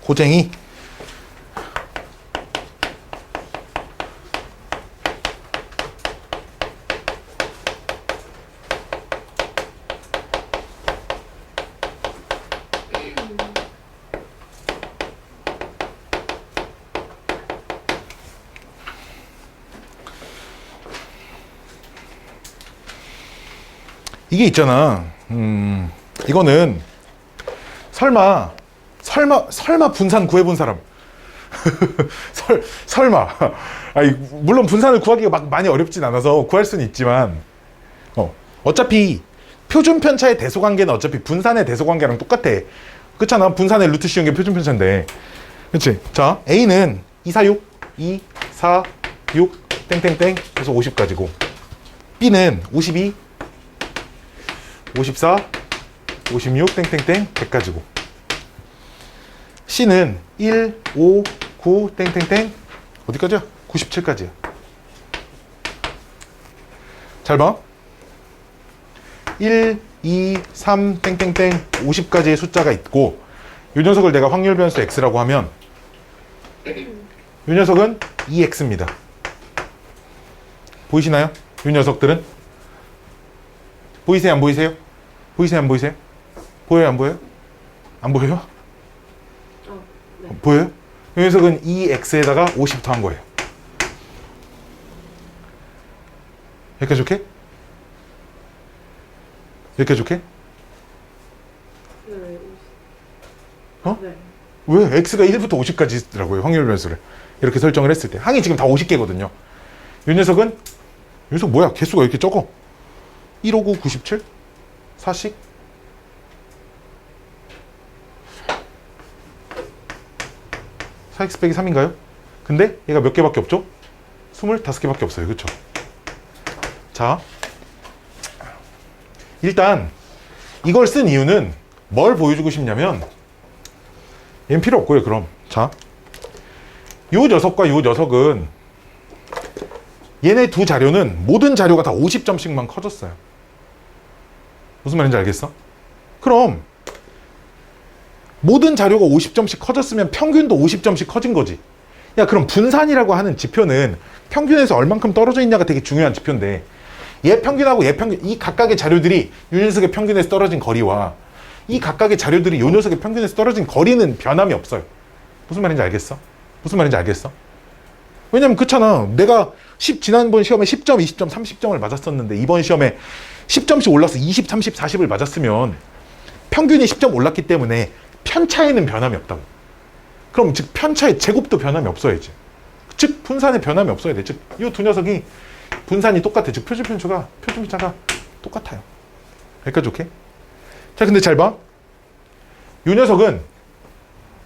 고쟁이. 이게 있잖아. 이거는 설마 분산 구해본 사람. 설마. 아니, 물론 분산을 구하기가 막 많이 어렵진 않아서 구할 수는 있지만, 어차피 표준 편차의 대소 관계는 어차피 분산의 대소 관계랑 똑같아. 그렇잖아. 분산의 루트 씌운 게 표준 편차인데. 그치? 자, A는 2, 4, 6, 2, 4, 6, 땡땡땡 해서 50까지고, B는 52, 54, 56, 땡땡땡 100까지고, C는 1, 5, 9, 땡땡땡 어디까지야? 97까지야. 잘 봐. 1, 2, 3, 땡땡땡 50까지의 숫자가 있고, 이 녀석을 내가 확률 변수 x라고 하면 이 녀석은 2x입니다. 보이시나요? 이 녀석들은? 보이세요? 안 보이세요? 보이세요? 안 보이세요? 보여요? 안 보여요? 안 보여요? 네. 보여요? 이 녀석은 2x에다가 50 더한 거예요. 여기까지 오케이? 여기까지 오케이? 네. 어? 네. 왜? x가 1부터 50까지 있더라고요. 확률 변수를 이렇게 설정을 했을 때. 항이 지금 다 50개거든요. 이 녀석은, 이 녀석 뭐야? 개수가 왜 이렇게 적어? 1, 5, 9, 97? 4씩? (4x) 빼기 3인가요? 근데 얘가 몇 개밖에 없죠? 25개밖에 없어요. 그쵸? 자, 일단 이걸 쓴 이유는 뭘 보여주고 싶냐면, 얘는 필요 없고요. 그럼 자, 요 녀석과 요 녀석은, 얘네 두 자료는 모든 자료가 다 50점씩만 커졌어요. 무슨 말인지 알겠어? 그럼 모든 자료가 50점씩 커졌으면 평균도 50점씩 커진 거지. 야, 그럼 분산이라고 하는 지표는 평균에서 얼만큼 떨어져 있냐가 되게 중요한 지표인데, 얘 평균하고 얘 평균, 이 각각의 자료들이 요 녀석의 평균에서 떨어진 거리와 이 각각의 자료들이 요 녀석의 평균에서 떨어진 거리는 변함이 없어요. 무슨 말인지 알겠어? 무슨 말인지 알겠어? 왜냐면 그렇잖아. 내가 지난번 시험에 10점, 20점, 30점을 맞았었는데, 이번 시험에 10점씩 올라서 20, 30, 40을 맞았으면 평균이 10점 올랐기 때문에 편차에는 변함이 없다고. 그럼 즉 편차의 제곱도 변함이 없어야지. 즉 분산의 변함이 없어야 돼. 즉 이 두 녀석이 분산이 똑같아. 즉 표준 편차가 똑같아요. 여기까지 오케이? 자, 근데 잘 봐. 이 녀석은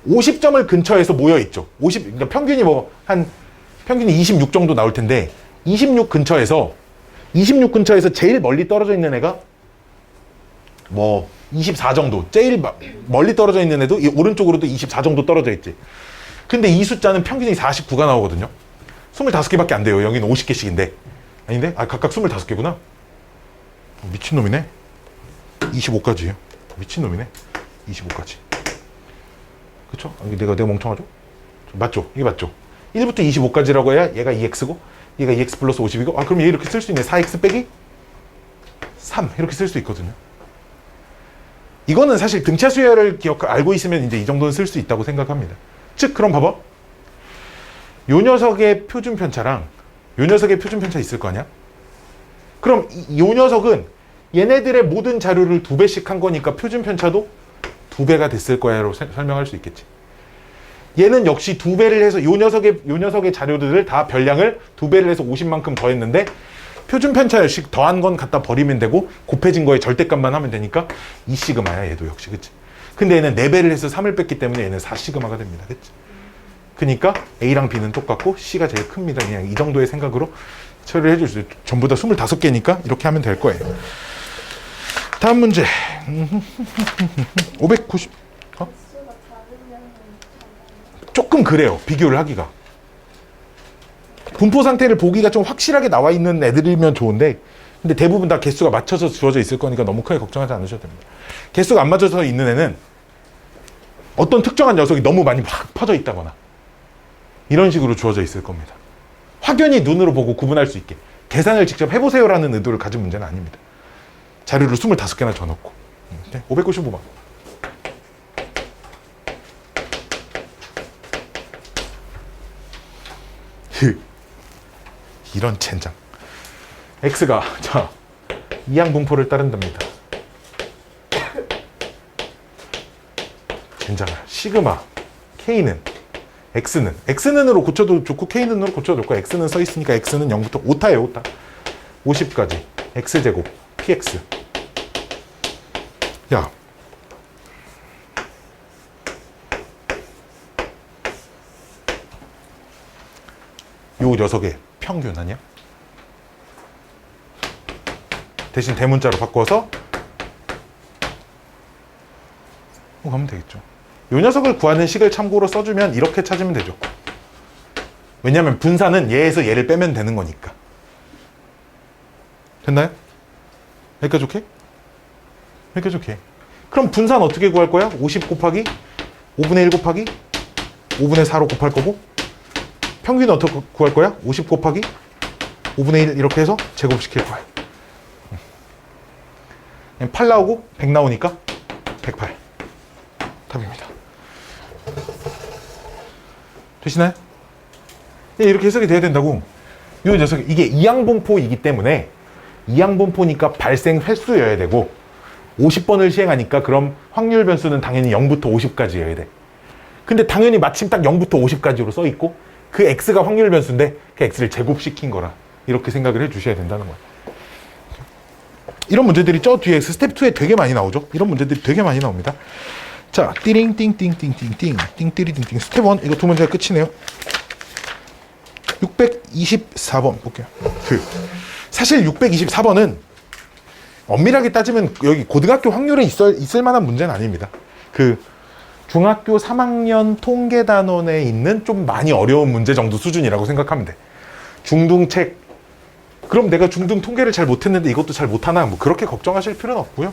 50점을 근처에서 모여 있죠. 그러니까 평균이 평균이 26 정도 나올 텐데, 26 근처에서 제일 멀리 떨어져 있는 애가 24 정도. 제일 멀리 떨어져 있는 애도 이 오른쪽으로도 24 정도 떨어져 있지. 근데 이 숫자는 평균이 49가 나오거든요. 25개밖에 안 돼요. 여기는 50개씩인데. 아닌데? 각각 25개구나. 미친놈이네. 25까지예요. 미친놈이네. 25까지. 그쵸? 내가 멍청하죠? 맞죠? 이게 맞죠? 1부터 25까지라고 해야 얘가 2x고, 얘가 2x 플러스 50이고, 그럼 얘 이렇게 쓸 수 있네. 4x 빼기 3 이렇게 쓸 수 있거든요. 이거는 사실 등차 수열을 알고 있으면 이제 이 정도는 쓸 수 있다고 생각합니다. 즉, 그럼 봐봐. 요 녀석의 표준 편차랑 요 녀석의 표준 편차 있을 거 아니야? 그럼 요 녀석은 얘네들의 모든 자료를 2배씩 한 거니까 표준 편차도 2배가 됐을 거야라고 설명할 수 있겠지. 얘는 역시 2배를 해서 요 녀석의 자료들을 다 별량을 2배를 해서 50만큼 더했는데, 표준 편차씩 더한 건 갖다 버리면 되고 곱해진 거에 절대값만 하면 되니까 2시그마야. 얘도 역시. 그치? 근데 얘는 4배를 해서 3을 뺐기 때문에 얘는 4시그마가 됩니다. 그치? 그러니까 A랑 B는 똑같고 C가 제일 큽니다. 그냥 이 정도의 생각으로 처리를 해줄 수 있어요. 전부 다 25개니까 이렇게 하면 될 거예요. 다음 문제. 590. 조금 그래요. 비교를 하기가. 분포 상태를 보기가 좀 확실하게 나와 있는 애들이면 좋은데, 근데 대부분 다 개수가 맞춰서 주어져 있을 거니까 너무 크게 걱정하지 않으셔도 됩니다. 개수가 안 맞춰서 있는 애는 어떤 특정한 녀석이 너무 많이 확 퍼져 있다거나 이런 식으로 주어져 있을 겁니다. 확연히 눈으로 보고 구분할 수 있게 계산을 직접 해보세요라는 의도를 가진 문제는 아닙니다. 자료를 25개나 줘놓고. 595번. 이런 젠장. X가 자 이항분포를 따른답니다. 젠장을. 시그마 K는 X는으로 고쳐도 좋고 K는으로 고쳐도 좋고 X는 써있으니까 X는 0부터 5타예요. 5타 50까지 X제곱 PX. 야 요 녀석의 평균 아니야? 대신 대문자로 바꿔서 가면 되겠죠. 요 녀석을 구하는 식을 참고로 써주면 이렇게 찾으면 되죠. 왜냐하면 분산은 얘에서 얘를 빼면 되는 거니까. 됐나요? 여기까지 오케이? 여기까지 오케이. 그럼 분산 어떻게 구할 거야? 50 곱하기 5분의 1 곱하기 5분의 4로 곱할 거고, 평균은 어떻게 구할 거야? 50 곱하기 5분의 1 이렇게 해서 제곱시킬 거야. 8 나오고 100 나오니까 108 답입니다. 되시나요? 이렇게 해석이 돼야 된다고. 이 녀석 이게 이항분포이기 때문에 이항분포니까 발생 횟수여야 되고 50번을 시행하니까 그럼 확률 변수는 당연히 0부터 50까지여야 돼. 근데 당연히 마침 딱 0부터 50까지로 써 있고 그 x가 확률 변수인데 그 x를 제곱시킨 거라 이렇게 생각을 해 주셔야 된다는 거예요. 이런 문제들이 저 뒤에 스텝 2에 되게 많이 나오죠. 이런 문제들이 되게 많이 나옵니다. 자, 띠링 띵띵띵띵띵 띵띠리띵띵 스텝 1 이거 두 문제가 끝이네요. 624번 볼게요. 사실 624번은 엄밀하게 따지면 여기 고등학교 확률에 있을 만한 문제는 아닙니다. 중학교 3학년 통계단원에 있는 좀 많이 어려운 문제 정도 수준이라고 생각하면 돼. 중등책. 그럼 내가 중등 통계를 잘 못했는데 이것도 잘 못하나? 뭐 그렇게 걱정하실 필요는 없고요.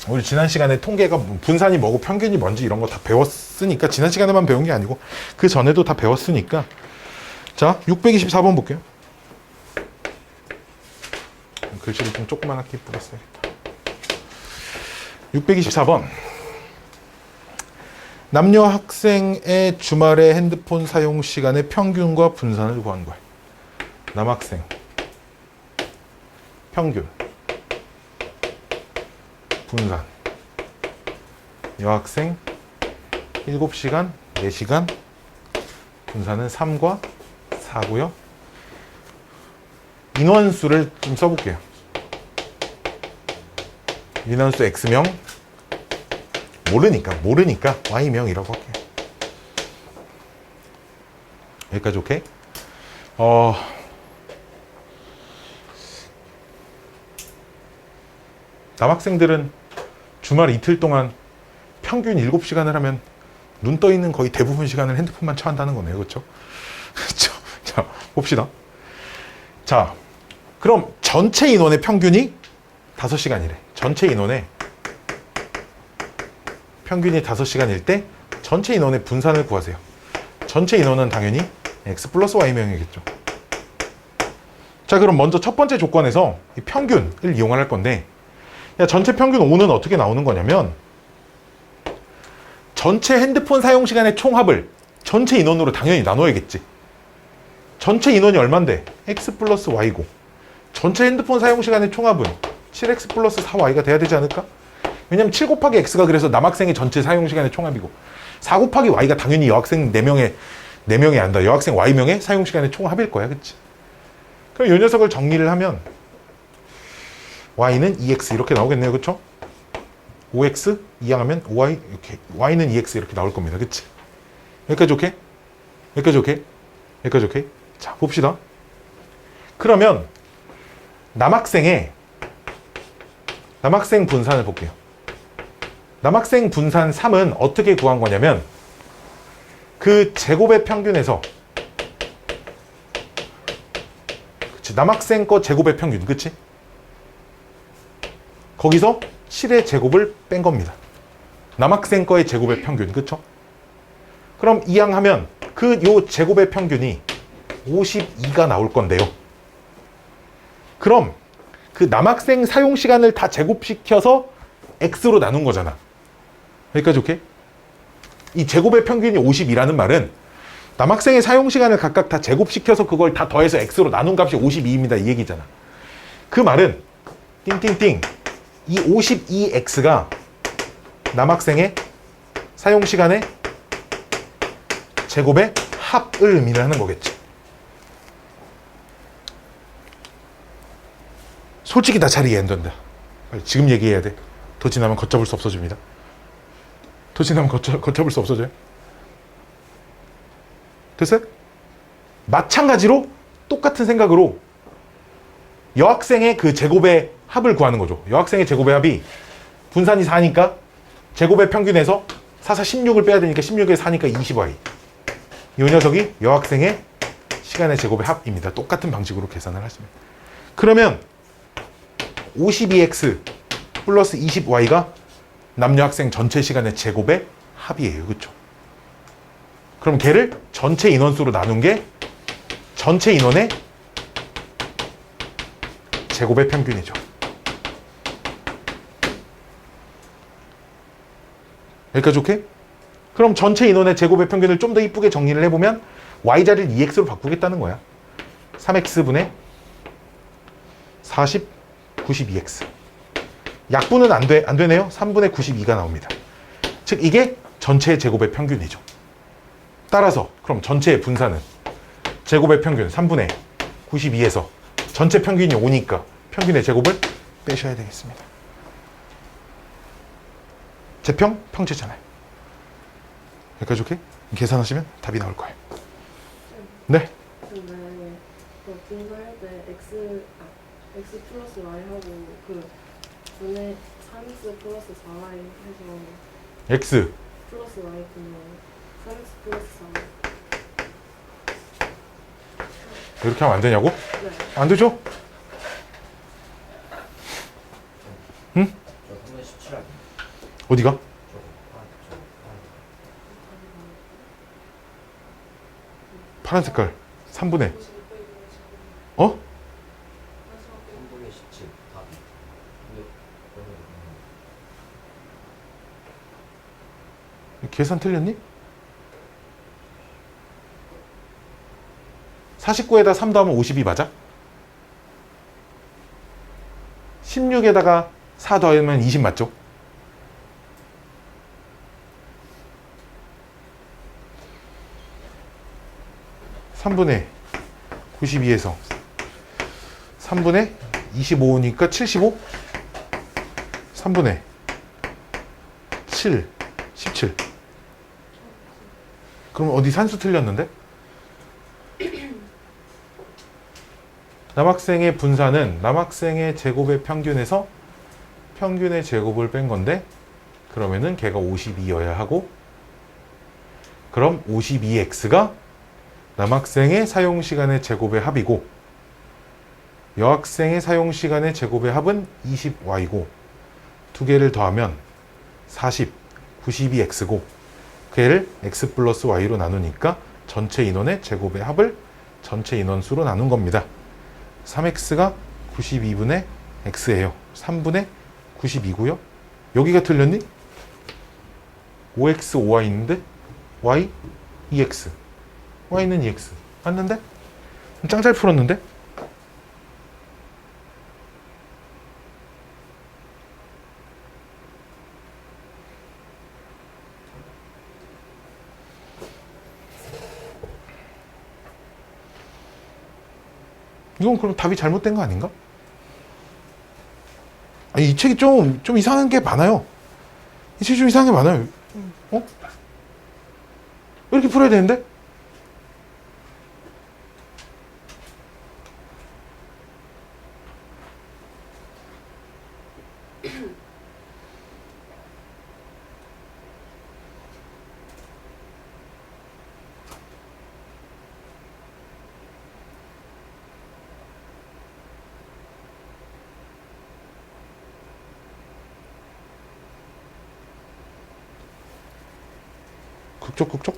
우리 지난 시간에 통계가 분산이 뭐고 평균이 뭔지 이런 거 다 배웠으니까, 지난 시간에만 배운 게 아니고 그 전에도 다 배웠으니까. 자, 624번 볼게요. 글씨를 좀 조그맣게 뿌렸어야겠다. 624번. 남녀 학생의 주말에 핸드폰 사용 시간의 평균과 분산을 구한 거야. 남학생 평균, 분산. 여학생 7시간, 4시간, 분산은 3과 4고요. 인원수를 좀 써볼게요. 인원수 X명, 모르니까 Y명이라고 할게요. 여기까지 오케이? 남학생들은 주말 이틀 동안 평균 7시간을 하면 눈 떠 있는 거의 대부분 시간을 핸드폰만 쳐한다는 거네요. 그렇죠? 그렇죠? 자, 봅시다. 자, 그럼 전체 인원의 평균이 5시간이래. 전체 인원의 평균이 5시간일 때 전체 인원의 분산을 구하세요. 전체 인원은 당연히 X 플러스 Y명이겠죠. 자, 그럼 먼저 첫 번째 조건에서 이 평균을 이용할 건데, 야, 전체 평균 5는 어떻게 나오는 거냐면 전체 핸드폰 사용 시간의 총합을 전체 인원으로 당연히 나눠야겠지. 전체 인원이 얼만데? X 플러스 Y고 전체 핸드폰 사용 시간의 총합은 7X 플러스 4Y가 돼야 되지 않을까? 왜냐면 7 곱하기 X가 그래서 남학생의 전체 사용 시간의 총합이고 4 곱하기 Y가 당연히 여학생 4명이 아니다. 여학생 Y명의 사용 시간의 총합일 거야. 그치? 그럼 이 녀석을 정리를 하면 Y는 2X 이렇게 나오겠네요. 그쵸? 5X 이항하면 5Y 이렇게, Y는 2X 이렇게 나올 겁니다. 그치? 여기까지 오케이? 여기까지 오케이? 여기까지 오케이? 자, 봅시다. 그러면 남학생 분산을 볼게요. 남학생 분산 3은 어떻게 구한 거냐면 그 제곱의 평균에서, 그치? 남학생 거 제곱의 평균, 그치? 거기서 7의 제곱을 뺀 겁니다. 남학생 거의 제곱의 평균, 그쵸? 그럼 이항하면 요 제곱의 평균이 52가 나올 건데요. 그럼 그 남학생 사용 시간을 다 제곱시켜서 x로 나눈 거잖아. 여기까지 오케이? 이 제곱의 평균이 52라는 말은 남학생의 사용 시간을 각각 다 제곱시켜서 그걸 다 더해서 x로 나눈 값이 52입니다. 이 얘기잖아. 그 말은 띵띵띵 이 52x가 남학생의 사용 시간의 제곱의 합을 의미를 하는 거겠지. 솔직히 나 잘 이해 안 된다. 지금 얘기해야 돼. 더 지나면 걷잡을 수 없어집니다. 더 지나면 걷잡을 수 없어져요. 됐어요? 마찬가지로 똑같은 생각으로 여학생의 그 제곱의 합을 구하는 거죠. 여학생의 제곱의 합이 분산이 4니까 제곱의 평균에서 4, 16을 빼야 되니까 16에 4니까 20y. 이 녀석이 여학생의 시간의 제곱의 합입니다. 똑같은 방식으로 계산을 하시면. 그러면 52x 플러스 20y가 남녀 학생 전체 시간의 제곱의 합이에요. 그렇죠? 그럼 걔를 전체 인원수로 나눈 게 전체 인원의 제곱의 평균이죠. 여기까지 오케이? 그럼 전체 인원의 제곱의 평균을 좀 더 이쁘게 정리를 해보면 y자리를 2x로 바꾸겠다는 거야. 3x분의 40, 92x. 약분은 안 되네요. 3분의 92가 나옵니다. 즉 이게 전체의 제곱의 평균이죠. 따라서 그럼 전체의 분산은 제곱의 평균 3분의 92에서 전체 평균이 5니까 평균의 제곱을 빼셔야 되겠습니다. 제평 평제잖아요. 여기까지 오케이? 계산하시면 답이 나올 거예요. 네. 근데 그 분사할 때 x 플러스 y 하고 그 분의 3x 플러스 4y 해서 x 플러스 y 분의 3x 플러스 4y. 이렇게 하면 안 되냐고? 네. 안 되죠? 응? 저 3분 17 아니에요? 어디가? 저거 파란 색깔 3분의 어? 3분의 17 답이 근데 계산 틀렸니? 49에다 3 더하면 52 맞아? 16에다가 4 더하면 20 맞죠? (3분의) 92에서 3분의 25니까 75? 3분의 7 17 그럼 어디 산수 틀렸는데? 남학생의 분산은 남학생의 제곱의 평균에서 평균의 제곱을 뺀 건데 그러면은 걔가 52여야 하고 그럼 52x가 남학생의 사용시간의 제곱의 합이고 여학생의 사용시간의 제곱의 합은 20y고 두 개를 더하면 40, 92x고 그 애를 x 플러스 y로 나누니까 전체 인원의 제곱의 합을 전체 인원수로 나눈 겁니다. 3x가 92분의 x예요. 3분의 92고요. 여기가 틀렸니? 5x, 5y 있는데 y, 2x. y는 2x. 맞는데? 짱 잘 풀었는데? 이건 그럼 답이 잘못된 거 아닌가? 아니, 이 책이 좀 이상한 게 많아요. 이 책이 좀 이상한 게 많아요. 어? 이렇게 풀어야 되는데? 국적.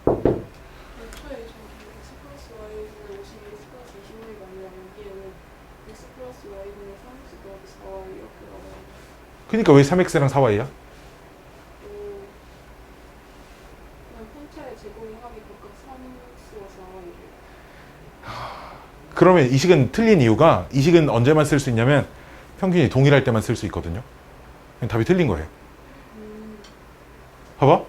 애초에 저기 x 플러스 y는 52, x 플러스 26이 아니라 여기에는 x 플러스 y분의 3x 더하기 4y 이렇게 나와요. 그러니까 왜 3x랑 4y야? 그냥 편차의 제곱의 합이 각각 3x와 4y래요. 그러면 이 식은 틀린 이유가 이 식은 언제만 쓸 수 있냐면 평균이 동일할 때만 쓸 수 있거든요. 그냥 답이 틀린 거예요. 봐봐.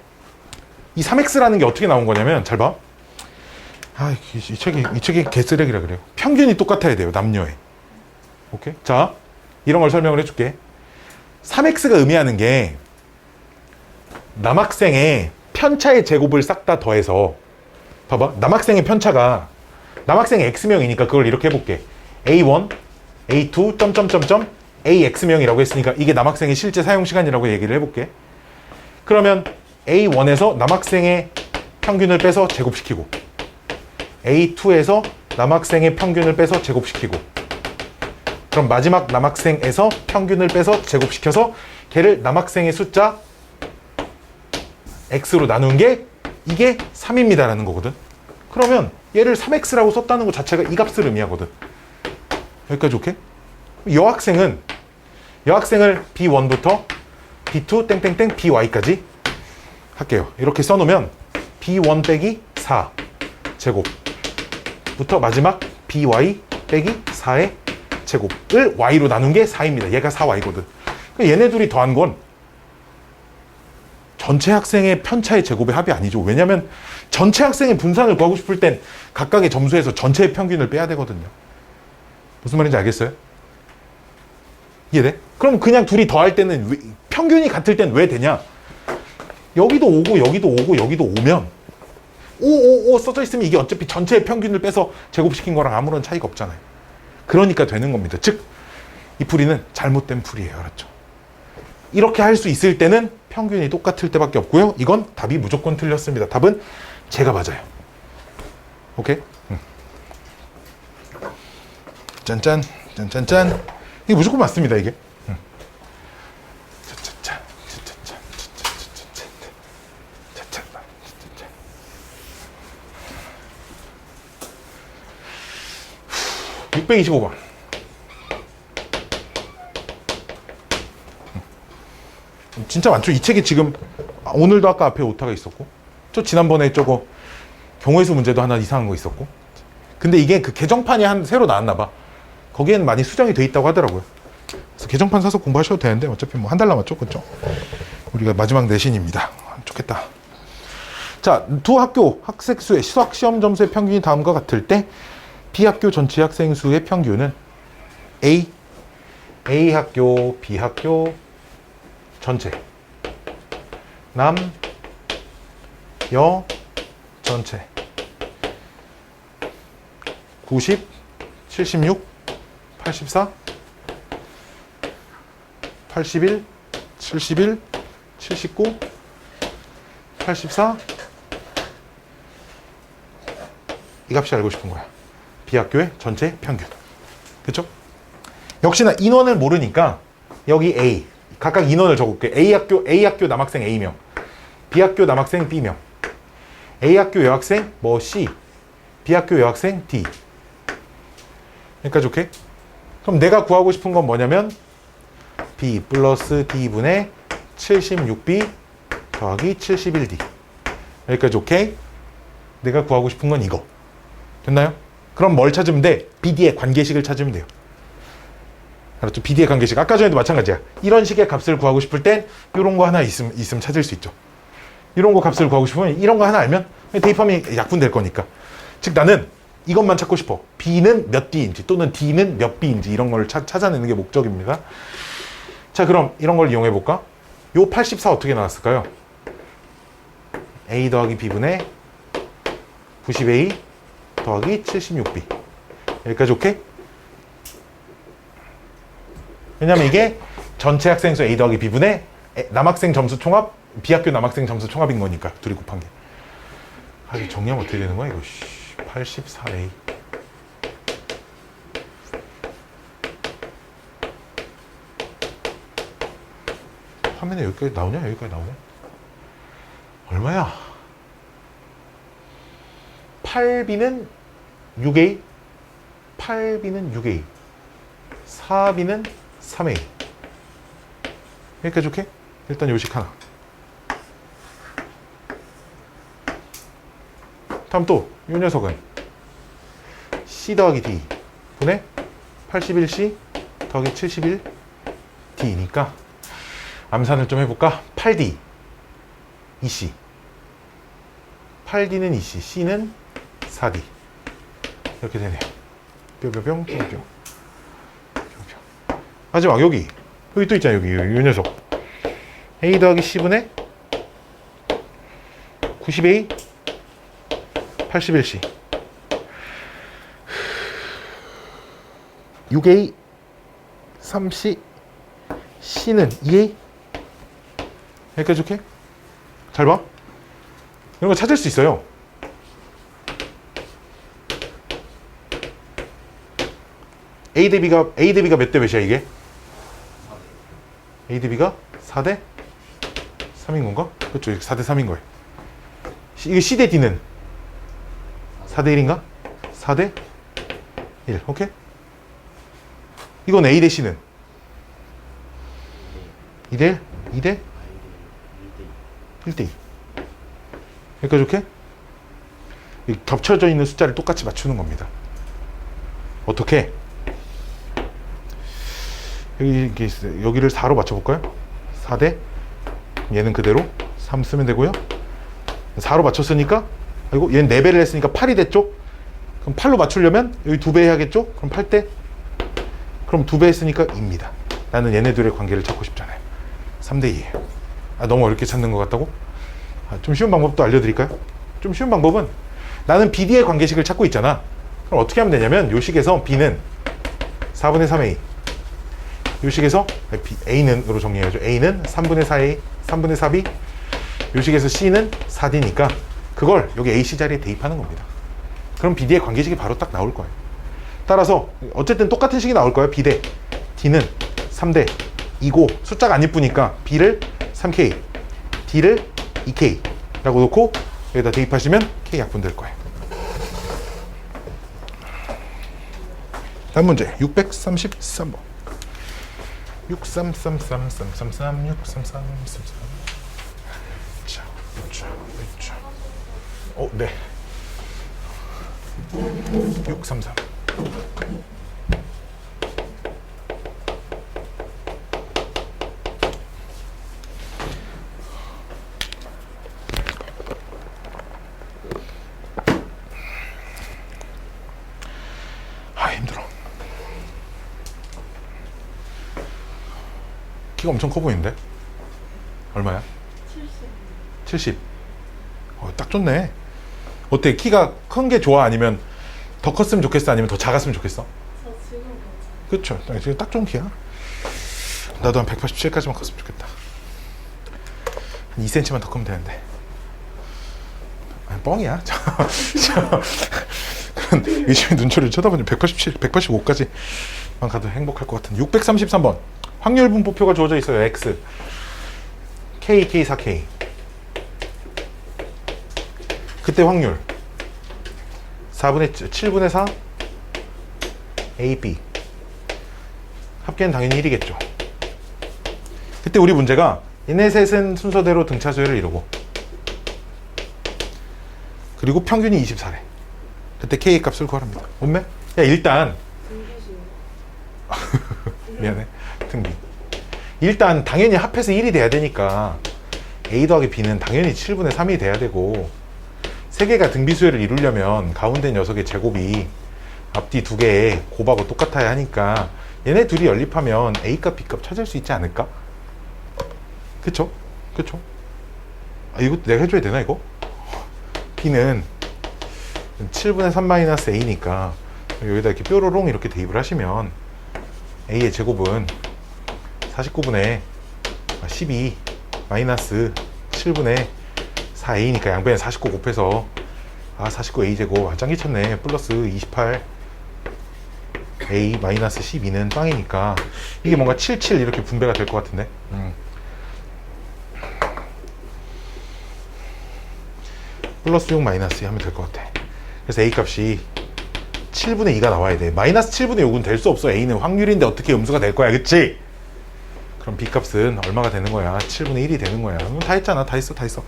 이 3x라는 게 어떻게 나온 거냐면 잘 봐. 이 책이 개쓰레기라 그래요. 평균이 똑같아야 돼요. 남녀에. 오케이? 자, 이런 걸 설명을 해줄게. 3x가 의미하는 게 남학생의 편차의 제곱을 싹 다 더해서 봐봐. 남학생의 편차가 남학생의 x명이니까 그걸 이렇게 해볼게. a1, a2, 점점점점 ax명이라고 했으니까 이게 남학생의 실제 사용시간이라고 얘기를 해볼게. 그러면 a1에서 남학생의 평균을 빼서 제곱시키고 a2에서 남학생의 평균을 빼서 제곱시키고 그럼 마지막 남학생에서 평균을 빼서 제곱시켜서 걔를 남학생의 숫자 x로 나눈 게 이게 3입니다 라는 거거든. 그러면 얘를 3x라고 썼다는 것 자체가 이 값을 의미하거든. 여기까지 오케이? 여학생을 b1부터 b2 땡땡땡 by까지 할게요. 이렇게 써놓으면 b1 빼기 4 제곱부터 마지막 by 빼기 4의 제곱을 y로 나눈 게 4입니다. 얘가 4y거든. 얘네 둘이 더한 건 전체 학생의 편차의 제곱의 합이 아니죠. 왜냐면 전체 학생의 분산을 구하고 싶을 땐 각각의 점수에서 전체의 평균을 빼야 되거든요. 무슨 말인지 알겠어요? 이해돼? 그럼 그냥 둘이 더할 때는 평균이 같을 땐 왜 되냐? 여기도 5고 여기도 5고 여기도 5면 5 써져 있으면 이게 어차피 전체의 평균을 빼서 제곱시킨 거랑 아무런 차이가 없잖아요. 그러니까 되는 겁니다. 즉, 이 풀이는 잘못된 풀이에요. 알았죠? 이렇게 할 수 있을 때는 평균이 똑같을 때밖에 없고요. 이건 답이 무조건 틀렸습니다. 답은 제가 맞아요. 오케이? 짠짠, 짠짠짠. 이게 무조건 맞습니다, 이게. 짜짜짠, 짜짜짠, 짜짜짠, 짜짜짠, 짜짜짠. 625번. 진짜 많죠? 이 책이 지금 오늘도 아까 앞에 오타가 있었고 저 지난번에 저거 경우의 수 문제도 하나 이상한 거 있었고 근데 이게 그 개정판이 새로 나왔나 봐. 거기에는 많이 수정이 돼 있다고 하더라고요. 그래서 개정판 사서 공부하셔도 되는데 어차피 뭐 한 달 남았죠, 그렇죠? 우리가 마지막 내신입니다. 좋겠다. 자, 두 학교 학생 수의 수학 시험 점수의 평균이 다음과 같을 때 B 학교 전체 학생 수의 평균은 A 학교, B 학교 전체 남, 여 전체 90, 76, 84, 81, 71, 79, 84 이 값이 알고 싶은 거야. B학교의 전체 평균. 그쵸? 역시나 인원을 모르니까 여기 A 각각 인원을 적을게. A학교 남학생 A명, B학교 남학생 B명, A학교 여학생 뭐 C, B학교 여학생 D. 여기까지 오케이? 그럼 내가 구하고 싶은 건 뭐냐면 B 플러스 D분의 76B 더하기 71D. 여기까지 오케이? 내가 구하고 싶은 건 이거. 됐나요? 그럼 뭘 찾으면 돼? BD의 관계식을 찾으면 돼요. 알았죠? BD의 관계식. 아까 전에도 마찬가지야. 이런 식의 값을 구하고 싶을 땐 이런 거 하나 있으면 찾을 수 있죠. 이런 거 값을 구하고 싶으면 이런 거 하나 알면 대입하면 약분될 거니까. 즉 나는 이것만 찾고 싶어. B는 몇 D인지 또는 D는 몇 B인지 이런 걸 찾아내는 게 목적입니다. 자, 그럼 이런 걸 이용해 볼까? 요 84 어떻게 나왔을까요? A 더하기 B분의 90A 더하기 76B. 여기까지 오케이? 왜냐면 이게 전체 학생 수 A 더하기 B분의 남학생 점수 총합, B학교 남학생 점수 총합인 거니까 둘이 곱한 게. 아, 이거 정리하면 어떻게 되는 거야 이거? 84A 화면에 여기까지 나오냐? 여기까지 나오냐? 얼마야? 8B는 6A, 8B는 6A, 4B는 3A. 여기까지 오케이? 일단 요식 하나. 다음 또 이 녀석은 C 더하기 D 분의 81C 더하기 71D니까 암산을 좀 해볼까? 8D 2C, 8D는 2C, C는 4D. 이렇게 되네요. 뿅뿅뿅 뿅뿅. 마지막 여기 또 있잖아요. 여기 이 녀석 A 더하기 C분의 90A 81C 6A 3C C는 2A. 여기까지 오케이? 잘 봐. 이런 거 찾을 수 있어요. A 대 B가 몇 대 몇이야 이게? A 대 B가 4대 3인 건가? 그렇죠. 4대 3인 거예요. 이게 C 대 D는 4대 1인가? 4대 1. 오케이? 이건 A 대 C는 2대 1? 2대 1대 2. 여기까지 오케이? 이 겹쳐져 있는 숫자를 똑같이 맞추는 겁니다. 어떻게? 여기를 4로 맞춰볼까요? 4대 얘는 그대로 3 쓰면 되고요. 4로 맞췄으니까 아이고 얘는 4배를 했으니까 8이 됐죠? 그럼 8로 맞추려면 여기 2배 해야겠죠? 그럼 8대? 그럼 2배 했으니까 2입니다. 나는 얘네들의 관계를 찾고 싶잖아요. 3대 2예요. 아, 너무 어렵게 찾는 것 같다고? 좀 쉬운 방법도 알려드릴까요? 좀 쉬운 방법은 나는 BD의 관계식을 찾고 있잖아. 그럼 어떻게 하면 되냐면 요 식에서 B는 4분의 3A, 요 식에서 A는으로 정리해야죠. A는 3분의 4A, 3분의 4B, 요 식에서 C는 4D니까 그걸 여기 AC 자리에 대입하는 겁니다. 그럼 BD의 관계식이 바로 딱 나올 거예요. 따라서 어쨌든 똑같은 식이 나올 거예요. B 대 D는 3대 2고 숫자가 안 이쁘니까 B를 3K, D를 2K 라고 놓고 여기다 대입하시면 K 약분될 거예요. 다음 문제 633번 63333333 63333. 자, 그렇죠. 네. 633. 힘들어. 키가 엄청 커 보이는데? 얼마야? 70. 딱 좋네. 어때? 키가 큰 게 좋아? 아니면 더 컸으면 좋겠어? 아니면 더 작았으면 좋겠어? 저 지금 괜찮아요. 그쵸. 지금 딱 좋은 키야. 나도 한 187까지만 컸으면 좋겠다. 한 2cm만 더 크면 되는데. 아니, 뻥이야. 요즘에 눈초리를 쳐다보니 187, 185까지만 가도 행복할 것 같은데. 633번. 확률 분포표가 주어져 있어요. X. K, K, 4K. 그때 확률 7분의 4 A, B. 합계는 당연히 1이겠죠. 그때 우리 문제가 얘네 셋은 순서대로 등차수열을 이루고 그리고 평균이 24래. 그때 K 값을 구하랍니다. 뭔매? 야 일단 등기시요. 미안해. 등비. 일단 당연히 합해서 1이 돼야 되니까 A 더하기 B는 당연히 7분의 3이 돼야 되고 세 개가 등비수열을 이루려면 가운데 녀석의 제곱이 앞뒤 두 개의 곱하고 똑같아야 하니까 얘네 둘이 연립하면 A값, B값 찾을 수 있지 않을까? 그쵸? 그쵸? 아, 이거 내가 해줘야 되나 이거? B는 7분의 3 마이너스 A니까 여기다 이렇게 뾰로롱 이렇게 대입을 하시면 A의 제곱은 49분의 12 마이너스 7분의 4A니까 양변에 49 곱해서 49A 제곱 짱 끼쳤네. 플러스 28 A 마이너스 12는 빵이니까 이게 뭔가 77 이렇게 분배가 될 것 같은데 플러스 6 마이너스 2 하면 될 것 같아. 그래서 A 값이 7분의 2가 나와야 돼. 마이너스 7분의 6은 될 수 없어. A는 확률인데 어떻게 음수가 될 거야, 그치? 그럼 B 값은 얼마가 되는 거야? 7분의 1이 되는 거야. 그럼 다 했잖아. 다 했어. 7분의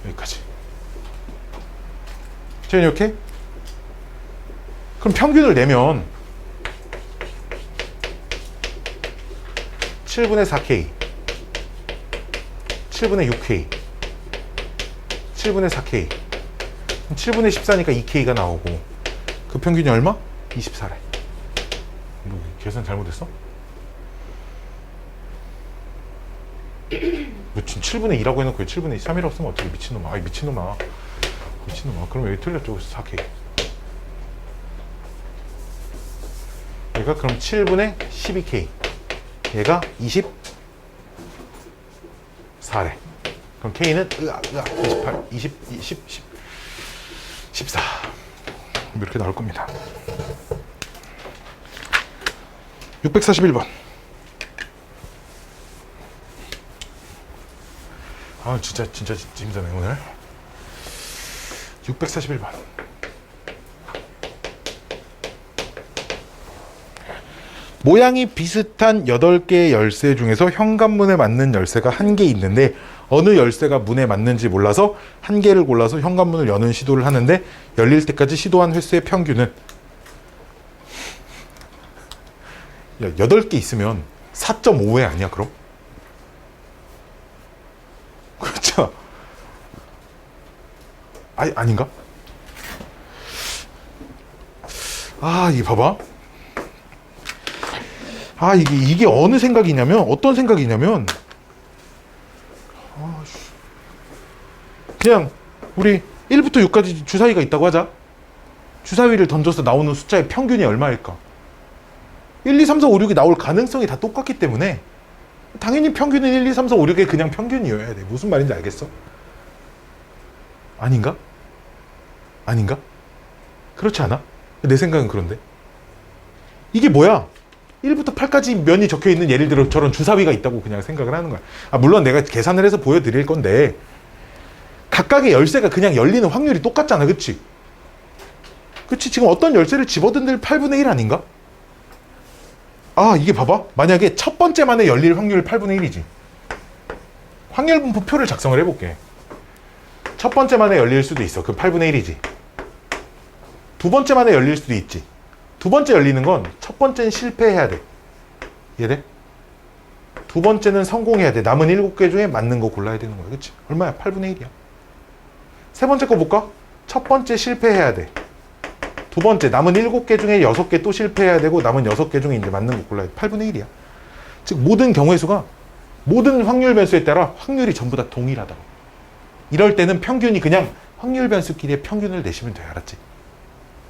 여기까지. 지금 이렇게? 그럼 평균을 내면 7분의 4K 7분의 6K 7분의 4K 7분의 14니까 2K가 나오고 그 평균이 얼마? 24래. 뭐 계산 잘못했어? 뭐 지금 7분의 2라고 해놓고 7분의 3이라고 쓰면 어떻게 미친놈아. 아이 미친놈아. 그럼 여기 틀렸죠. 4K 얘가 그럼 7분의 12K 얘가 24래. 그럼 K는 28, 20, 14 이렇게 나올 겁니다. 641번. 아 진짜 힘드네 오늘. 641번. 모양이 비슷한 8개의 열쇠 중에서 현관문에 맞는 열쇠가 1개 있는데 어느 열쇠가 문에 맞는지 몰라서 1개를 골라서 현관문을 여는 시도를 하는데 열릴 때까지 시도한 횟수의 평균은 8개 있으면 4.5회 아니야 그럼? 그렇죠? 아닌가? 이게 봐봐. 이게 어느 생각이냐면 어떤 생각이냐면 그냥 우리 1부터 6까지 주사위가 있다고 하자. 주사위를 던져서 나오는 숫자의 평균이 얼마일까? 1, 2, 3, 4, 5, 6이 나올 가능성이 다 똑같기 때문에 당연히 평균은 1, 2, 3, 4, 5, 6의 그냥 평균이어야 돼. 무슨 말인지 알겠어? 아닌가? 그렇지 않아? 내 생각은 그런데 이게 뭐야? 1부터 8까지 면이 적혀있는 예를 들어 저런 주사위가 있다고 그냥 생각을 하는 거야. 물론 내가 계산을 해서 보여드릴 건데 각각의 열쇠가 그냥 열리는 확률이 똑같잖아. 그치? 지금 어떤 열쇠를 집어든들 8분의 1 아닌가? 이게 봐봐. 만약에 첫 번째만에 열릴 확률 8분의 1이지. 확률분포표를 작성을 해볼게. 첫 번째만에 열릴 수도 있어. 그 8분의 1이지. 두 번째만에 열릴 수도 있지. 두 번째 열리는 건 첫 번째는 실패해야 돼. 이해돼? 두 번째는 성공해야 돼. 남은 7개 중에 맞는 거 골라야 되는 거야. 그치? 얼마야? 8분의 1이야. 세 번째 거 볼까? 첫 번째 실패해야 돼. 두 번째 남은 7개 중에 6개 또 실패해야 되고 남은 6개 중에 이제 맞는 거 골라야 돼. 8분의 1이야. 즉 모든 경우의 수가 모든 확률 변수에 따라 확률이 전부 다 동일하다고. 이럴 때는 평균이 그냥 확률 변수끼리의 평균을 내시면 돼. 알았지?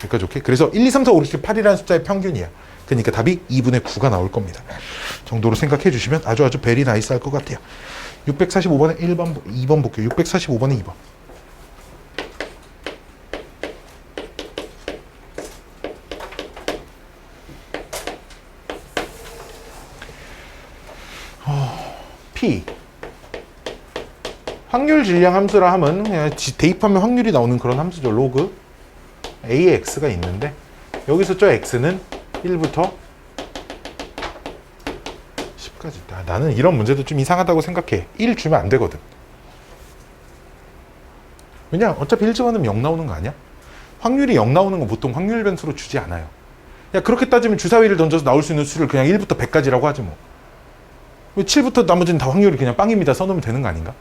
여기까지 오케이? 그래서 1, 2, 3, 4, 5, 6, 7, 8이라는 숫자의 평균이야. 그러니까 답이 2분의 9가 나올 겁니다. 정도로 생각해 주시면 아주 베리 나이스 할 것 같아요. 645번에 2번 볼게요. 645번에 2번. P 확률 질량 함수라 함은 그냥 대입하면 확률이 나오는 그런 함수죠. 로그 A의 X가 있는데 여기서 저 X는 1부터 10까지. 나는 이런 문제도 좀 이상하다고 생각해. 1 주면 안 되거든. 왜냐? 어차피 1 집어넣으면 0 나오는 거 아니야? 확률이 0 나오는 건 보통 확률 변수로 주지 않아요. 그렇게 따지면 주사위를 던져서 나올 수 있는 수를 그냥 1부터 100까지라고 하지 뭐. 7부터 나머지는 다 확률이 그냥 빵입니다 써놓으면 되는 거 아닌가?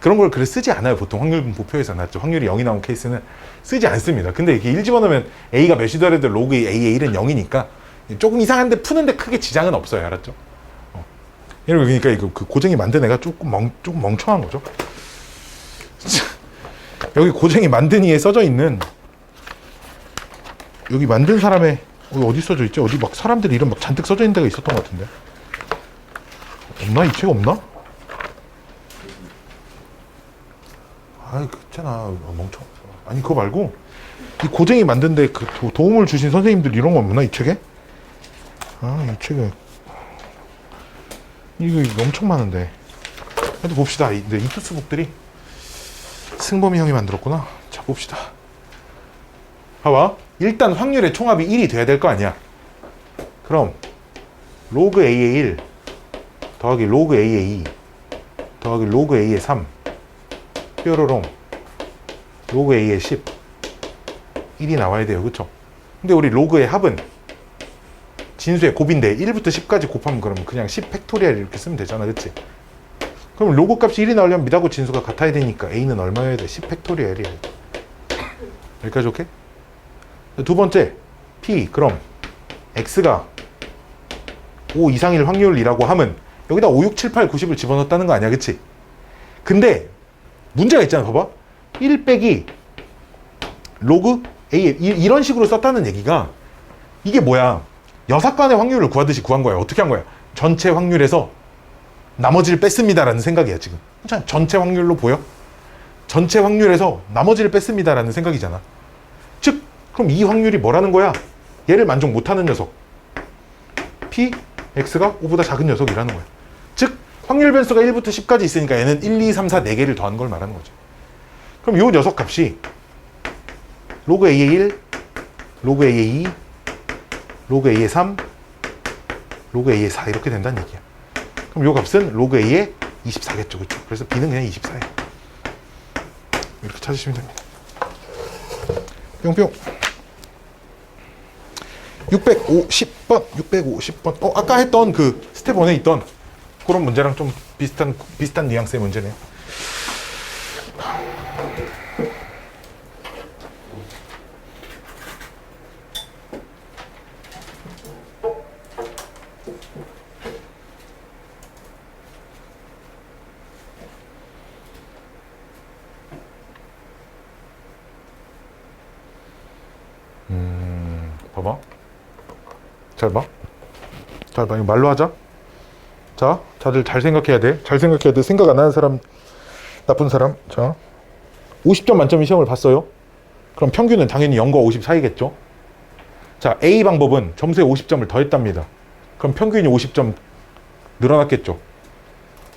그런 걸 그래 쓰지 않아요. 보통 확률분포표에서 낫죠. 확률이 0이 나온 케이스는 쓰지 않습니다. 근데 이게 1 집어넣으면 A가 몇이더라도 로그 A의 1은 0이니까 조금 이상한데 푸는데 크게 지장은 없어요. 알았죠? 그러니까 이거 그 고쟁이 만든 애가 조금 멍청한 거죠. 여기 고쟁이 만든 이에 써져 있는 여기 만든 사람의 어디 써져 있지? 어디 막 사람들 이름 막 잔뜩 써져 있는 데가 있었던 것 같은데. 없나? 이 책 없나? 그렇잖아. 멍청. 아니 그거 말고 이 고쟁이 만든데 그 도움을 주신 선생님들 이런 거 없나 이 책에? 이 책에 이거 엄청 많은데. 그래도 봅시다. 이 투수복들이 승범이 형이 만들었구나. 자, 봅시다. 봐봐. 일단 확률의 총합이 1이 돼야 될 거 아니야. 그럼 로그 A의 1 더하기 로그 A의 2 더하기 로그 A의 3 뾰로롱 로그 A의 10 1이 나와야 돼요. 그쵸? 근데 우리 로그의 합은 진수의 곱인데 1부터 10까지 곱하면 그러면 그냥 10 팩토리얼 이렇게 쓰면 되잖아. 그치? 그럼 로그 값이 1이 나오려면 mid하고 진수가 같아야 되니까 A는 얼마여야 돼? 10 팩토리얼이야. 여기까지 오케이? 두 번째 P 그럼 X가 5 이상일 확률이라고 하면 여기다 5, 6, 7, 8, 90을 집어넣었다는 거 아니야. 그치? 근데 문제가 있잖아. 봐봐. 1 빼기 로그 A 이런 식으로 썼다는 얘기가 이게 뭐야? 여사간의 확률을 구하듯이 구한 거야. 어떻게 한 거야? 전체 확률에서 나머지를 뺐습니다라는 생각이야. 지금 전체 확률로 보여? 전체 확률에서 나머지를 뺐습니다라는 생각이잖아. 즉 그럼 이 확률이 뭐라는 거야? 얘를 만족 못하는 녀석 P, X가 5보다 작은 녀석이라는 거야. 즉 확률 변수가 1부터 10까지 있으니까 얘는 1, 2, 3, 4, 4개를 더한 걸 말하는 거죠. 그럼 이 녀석 값이 로그 A의 1, 로그 A의 2, 로그 A의 3, 로그 A의 4 이렇게 된다는 얘기야. 그럼 이 값은 로그 A의 24겠죠. 그렇죠? 그래서 B는 그냥 24예요. 이렇게 찾으시면 됩니다. 뿅뿅. 650번 650번 아까 했던 그 스텝 1에 있던 그런 문제랑 좀 비슷한 뉘앙스의 문제네요. 봐봐. 잘 봐. 잘 봐. 이거 말로 하자. 자, 다들 잘 생각해야 돼. 잘 생각해야 돼. 생각 안 하는 사람, 나쁜 사람. 자, 50점 만점의 시험을 봤어요. 그럼 평균은 당연히 0과 50 사이겠죠. 자, A 방법은 점수에 50점을 더했답니다. 그럼 평균이 50점 늘어났겠죠.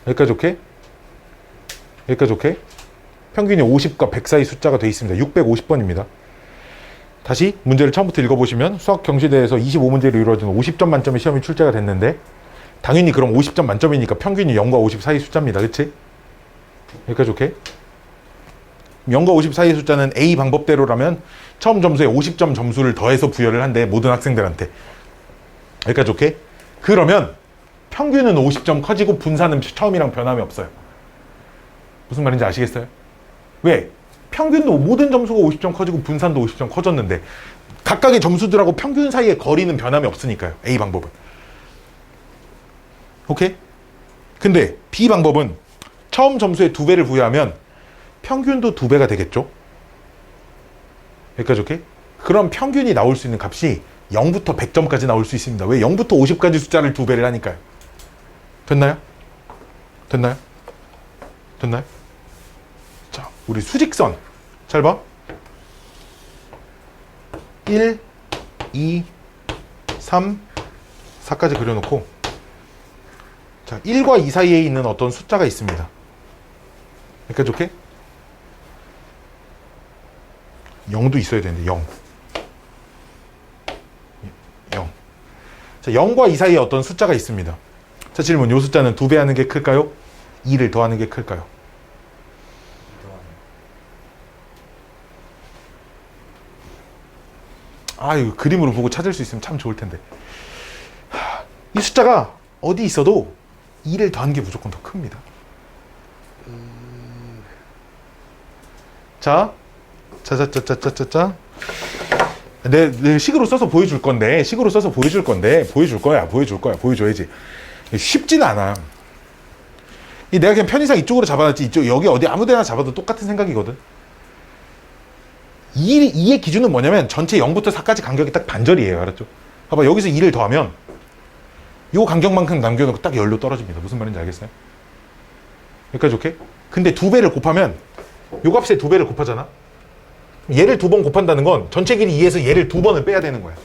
여기까지 오케이? 여기까지 오케이? 평균이 50과 100 사이 숫자가 돼 있습니다. 650번입니다. 다시 문제를 처음부터 읽어보시면 수학 경시대에서 25문제로 이루어진 50점 만점의 시험이 출제가 됐는데 당연히 그럼 50점 만점이니까 평균이 0과 50 사이 숫자입니다. 그치? 여기까지 오케이? 0과 50 사이의 숫자는 A 방법대로라면 처음 점수에 50점 점수를 더해서 부여를 한대. 모든 학생들한테. 여기까지 오케이? 그러면 평균은 50점 커지고 분산은 처음이랑 변함이 없어요. 무슨 말인지 아시겠어요? 왜? 평균도 모든 점수가 50점 커지고 분산도 50점 커졌는데 각각의 점수들하고 평균 사이의 거리는 변함이 없으니까요. A 방법은. 오케이? 근데 B 방법은 처음 점수에 2배를 부여하면 평균도 2배가 되겠죠? 여기까지 오케이? 그럼 평균이 나올 수 있는 값이 0부터 100점까지 나올 수 있습니다. 왜? 0부터 50까지 숫자를 2배를 하니까요. 됐나요? 됐나요? 됐나요? 자, 우리 수직선 잘 봐. 1, 2, 3, 4까지 그려놓고 자, 1과 2 사이에 있는 어떤 숫자가 있습니다. 여기까지 오케이? 0도 있어야 되는데 0. 0. 자, 0과 2 사이에 어떤 숫자가 있습니다. 자, 질문. 이 숫자는 2배 하는 게 클까요? 2를 더하는 게 클까요? 아, 이거 그림으로 보고 찾을 수 있으면 참 좋을 텐데. 이 숫자가 어디 있어도 2를 더하는 게 무조건 더 큽니다. 자, 내 식으로 써서 보여줄 건데, 보여줘야지. 쉽진 않아. 내가 그냥 편의상 이쪽으로 잡아놨지, 여기 어디 아무데나 잡아도 똑같은 생각이거든. 2의 기준은 뭐냐면 전체 0부터 4까지 간격이 딱 반절이에요. 알았죠? 봐봐, 여기서 2를 더하면 요 간격만큼 남겨놓고 딱 10로 떨어집니다. 무슨 말인지 알겠어요? 여기까지 오케이? 근데 2배를 곱하면 요 값에 2배를 곱하잖아? 얘를 2번 곱한다는 건 전체 길이 2에서 얘를 2번을 빼야 되는 거야.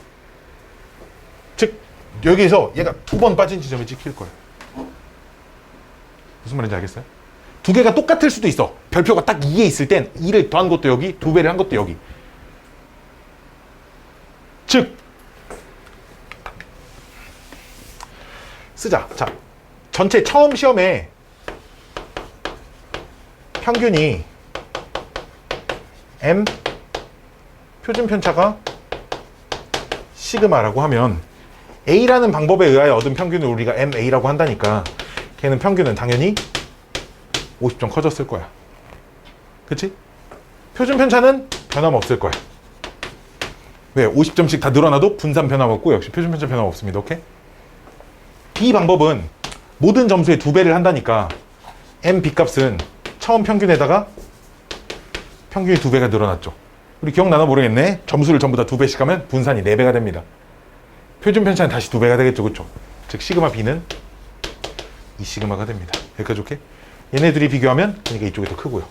즉 여기서 얘가 2번 빠진 지점이 찍힐 거야. 무슨 말인지 알겠어요? 두 개가 똑같을 수도 있어. 별표가 딱 2에 있을 땐 2를 더한 것도 여기, 2배를 한 것도 여기. 즉 쓰자. 자, 전체 처음 시험에 평균이 M 표준 편차가 시그마라고 하면 A라는 방법에 의하여 얻은 평균을 우리가 MA라고 한다니까 걔는 평균은 당연히 50점 커졌을 거야. 그치? 표준 편차는 변함없을 거야. 왜? 50점씩 다 늘어나도 분산 변함없고 역시 표준 편차 변함없습니다. 오케이? B 방법은 모든 점수의 2배를 한다니까 M B값은 처음 평균에다가 평균이 2배가 늘어났죠. 우리 기억나나 모르겠네. 점수를 전부 다 2배씩 하면 분산이 4배가 됩니다. 표준 편차는 다시 2배가 되겠죠. 그쵸? 즉 시그마 B는 이 시그마가 됩니다. 여기까지 오케이? 얘네 둘이 비교하면 그러니까 이쪽이 더 크고요.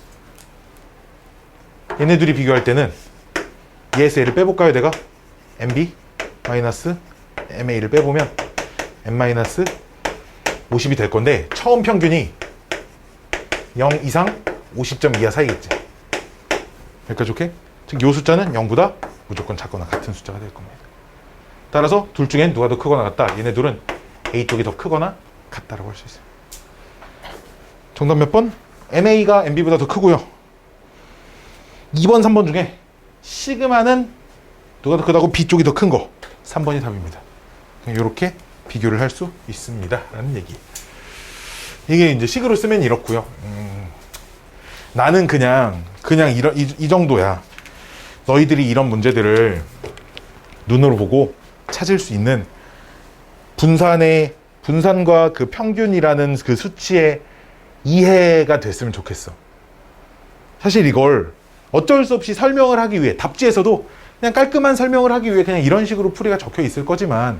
얘네 둘이 비교할 때는 얘에서 얘를 빼볼까요? 내가 MB 마이너스 MA를 빼보면 M 마이너스 50이 될 건데 처음 평균이 0 이상 50점 이하 사이겠지. 여기까지 오케이? 즉 요 숫자는 0보다 무조건 작거나 같은 숫자가 될 겁니다. 따라서 둘 중엔 누가 더 크거나 같다. 얘네 둘은 A 쪽이 더 크거나 같다라고 할 수 있어요. 정답 몇 번? MA가 MB보다 더 크고요. 2번, 3번 중에 시그마는 누가 더 크다고 B 쪽이 더 큰 거. 3번이 답입니다. 이렇게 비교를 할 수 있습니다. 라는 얘기. 이게 이제 식으로 쓰면 이렇고요. 나는 그냥 이 정도야. 너희들이 이런 문제들을 눈으로 보고 찾을 수 있는 분산과 그 평균이라는 그 수치의 이해가 됐으면 좋겠어. 사실 이걸 어쩔 수 없이 설명을 하기 위해 답지에서도 그냥 깔끔한 설명을 하기 위해 그냥 이런 식으로 풀이가 적혀 있을 거지만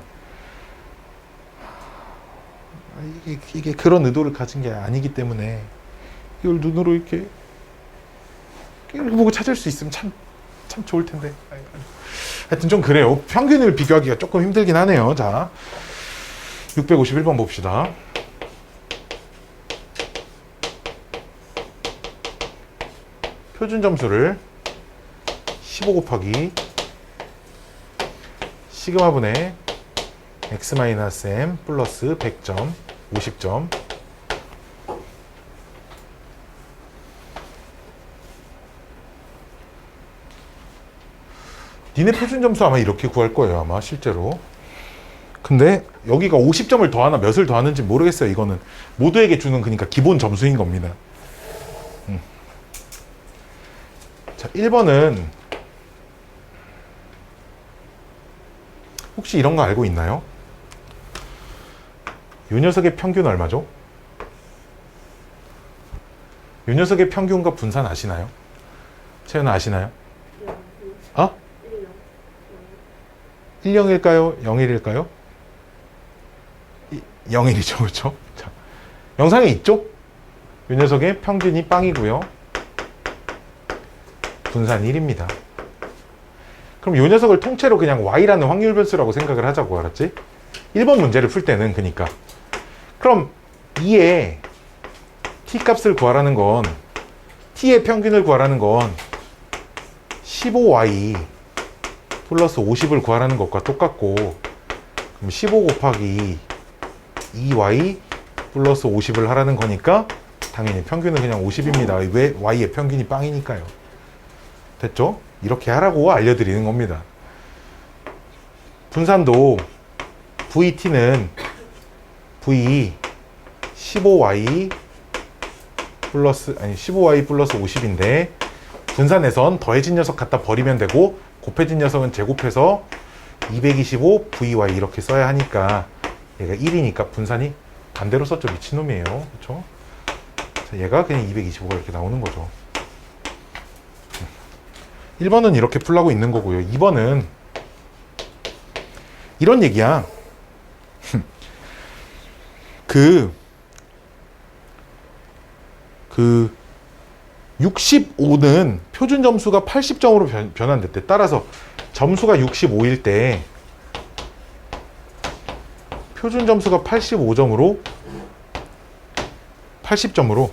이게 그런 의도를 가진 게 아니기 때문에 이걸 눈으로 이렇게 보고 찾을 수 있으면 참 좋을 텐데. 하여튼 좀 그래요. 평균을 비교하기가 조금 힘들긴 하네요. 자, 651번 봅시다. 표준 점수를 15 곱하기 시그마분의 x-m 플러스 100점, 50점. 니네 표준 점수 아마 이렇게 구할 거예요. 아마 실제로. 근데 여기가 50점을 더하나 몇을 더하는지 모르겠어요. 이거는 모두에게 주는 그러니까 기본 점수인 겁니다. 자, 1번은 혹시 이런 거 알고 있나요? 요 녀석의 평균 얼마죠? 요 녀석의 평균과 분산 아시나요? 채연아 아시나요? 어? 10일까요? 01일까요? 01이죠. 그렇죠? 자, 영상에 있죠? 이 녀석의 평균이 빵이고요. 분산 1입니다. 그럼 이 녀석을 통째로 그냥 y라는 확률 변수라고 생각을 하자고. 알았지? 1번 문제를 풀 때는 그니까. 그럼 2의 t 값을 구하라는 건 t의 평균을 구하라는 건 15y 플러스 50을 구하라는 것과 똑같고, 그럼 15 곱하기 2y 플러스 50을 하라는 거니까 당연히 평균은 그냥 50입니다. 왜? y의 평균이 빵이니까요. 됐죠? 이렇게 하라고 알려드리는 겁니다. 분산도 vt는 v 15y 플러스 50인데 분산에선 더해진 녀석 갖다 버리면 되고 곱해진 녀석은 제곱해서 225 vy 이렇게 써야 하니까 얘가 1이니까 분산이 반대로 썼죠. 미친놈이에요. 그렇죠? 얘가 그냥 225가 이렇게 나오는 거죠. 1번은 이렇게 풀라고 있는 거고요. 2번은 이런 얘기야. 65는 표준 점수가 80점으로 변환됐대. 따라서 점수가 65일 때 표준 점수가 85점으로 80점으로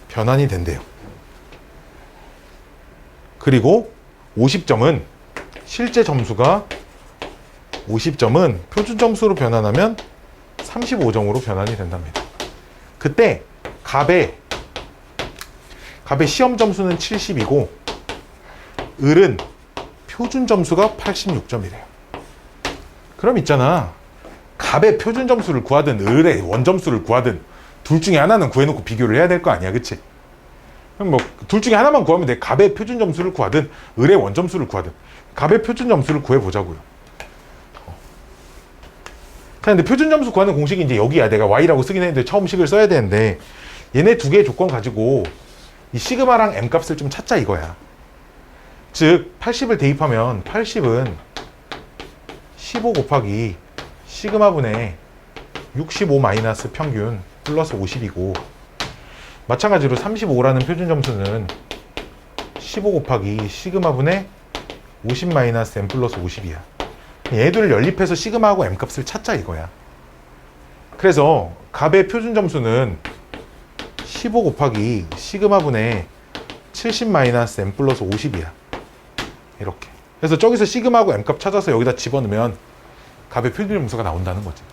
변환이 된대요. 그리고 50점은 실제 점수가 50점은 표준 점수로 변환하면 35점으로 변환이 된답니다. 그때 갑의 시험 점수는 70이고 을은 표준 점수가 86점이래요. 그럼 있잖아. 갑의 표준 점수를 구하든 을의 원점수를 구하든 둘 중에 하나는 구해놓고 비교를 해야 될 거 아니야. 그치? 그럼 뭐 둘 중에 하나만 구하면 돼. 갑의 표준 점수를 구하든 을의 원점수를 구하든 갑의 표준 점수를 구해보자고요. 자, 근데 표준 점수 구하는 공식이 이제 여기야. 내가 y라고 쓰긴 했는데 처음 식을 써야 되는데 얘네 두 개의 조건 가지고 이 시그마랑 m 값을 좀 찾자 이거야. 즉 80을 대입하면 80은 15 곱하기 시그마분의 65 마이너스 평균 플러스 50이고 마찬가지로 35라는 표준 점수는 15 곱하기 시그마분의 50 마이너스 m 플러스 50이야. 얘들을 연립해서 시그마하고 m 값을 찾자 이거야. 그래서 갑의 표준 점수는 15 곱하기 시그마분의 70 마이너스 m 플러스 50이야. 이렇게. 그래서 저기서 시그마하고 m 값 찾아서 여기다 집어넣으면 갑의 표준 점수가 나온다는 거지.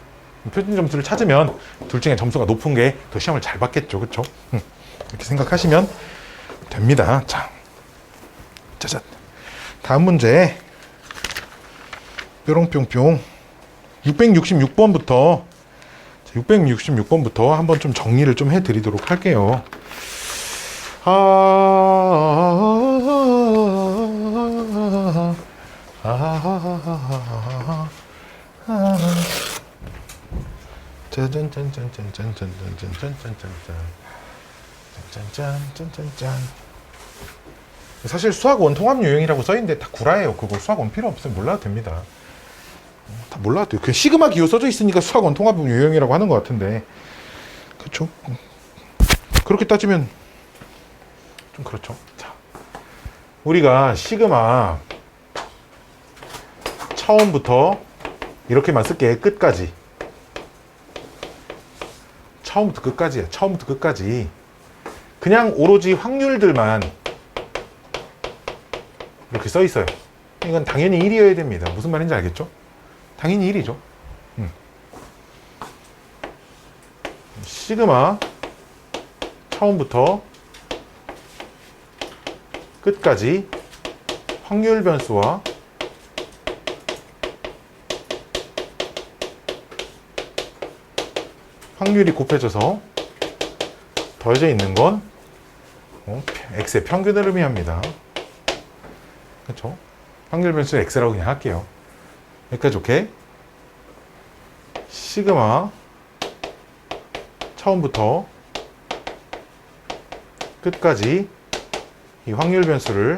표준 점수를 찾으면 둘 중에 점수가 높은 게 더 시험을 잘 받겠죠. 그렇죠? 이렇게 생각하시면 됩니다. 자, 짜잔. 다음 문제. 뾰롱뿅뿅. 666번부터 한번 좀 정리를 좀 해드리도록 할게요. 짠짠짠짠짠짠짠짠짠짠짠짠짠짠. 사실 수학 원통합 유형이라고 써있는데 다 구라예요. 그거 수학 원 필요 없으면 몰라도 됩니다. 다 몰라도 돼요. 그 시그마 기호 써져 있으니까 수학 원통합 유형이라고 하는 것 같은데, 그렇죠? 그렇게 따지면 좀 그렇죠. 자, 우리가 시그마 처음부터 이렇게만 쓸게. 끝까지. 처음부터 끝까지야. 처음부터 끝까지. 그냥 오로지 확률들만 이렇게 써 있어요. 이건 당연히 1이어야 됩니다. 무슨 말인지 알겠죠? 당연히 1이죠. 시그마 처음부터 끝까지 확률 변수와 확률이 곱해져서 더해져 있는 건 x의 평균을 의미합니다. 그렇죠? 확률 변수 x라고 그냥 할게요. 여기까지 오케이? 시그마 처음부터 끝까지 이 확률 변수를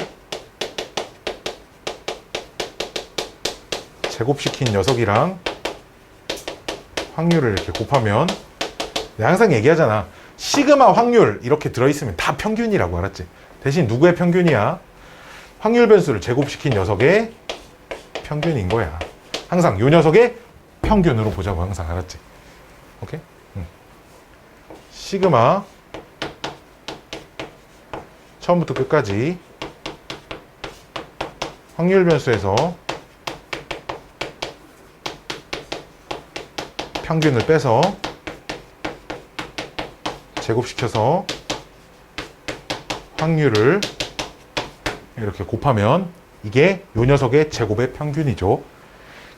제곱시킨 녀석이랑 확률을 이렇게 곱하면, 내가 항상 얘기하잖아. 시그마 확률 이렇게 들어있으면 다 평균이라고. 알았지? 대신 누구의 평균이야? 확률 변수를 제곱시킨 녀석의 평균인 거야. 항상 요 녀석의 평균으로 보자고. 항상. 알았지? 오케이? 시그마 처음부터 끝까지 확률 변수에서 평균을 빼서 제곱시켜서 확률을 이렇게 곱하면 이게 요 녀석의 제곱의 평균이죠.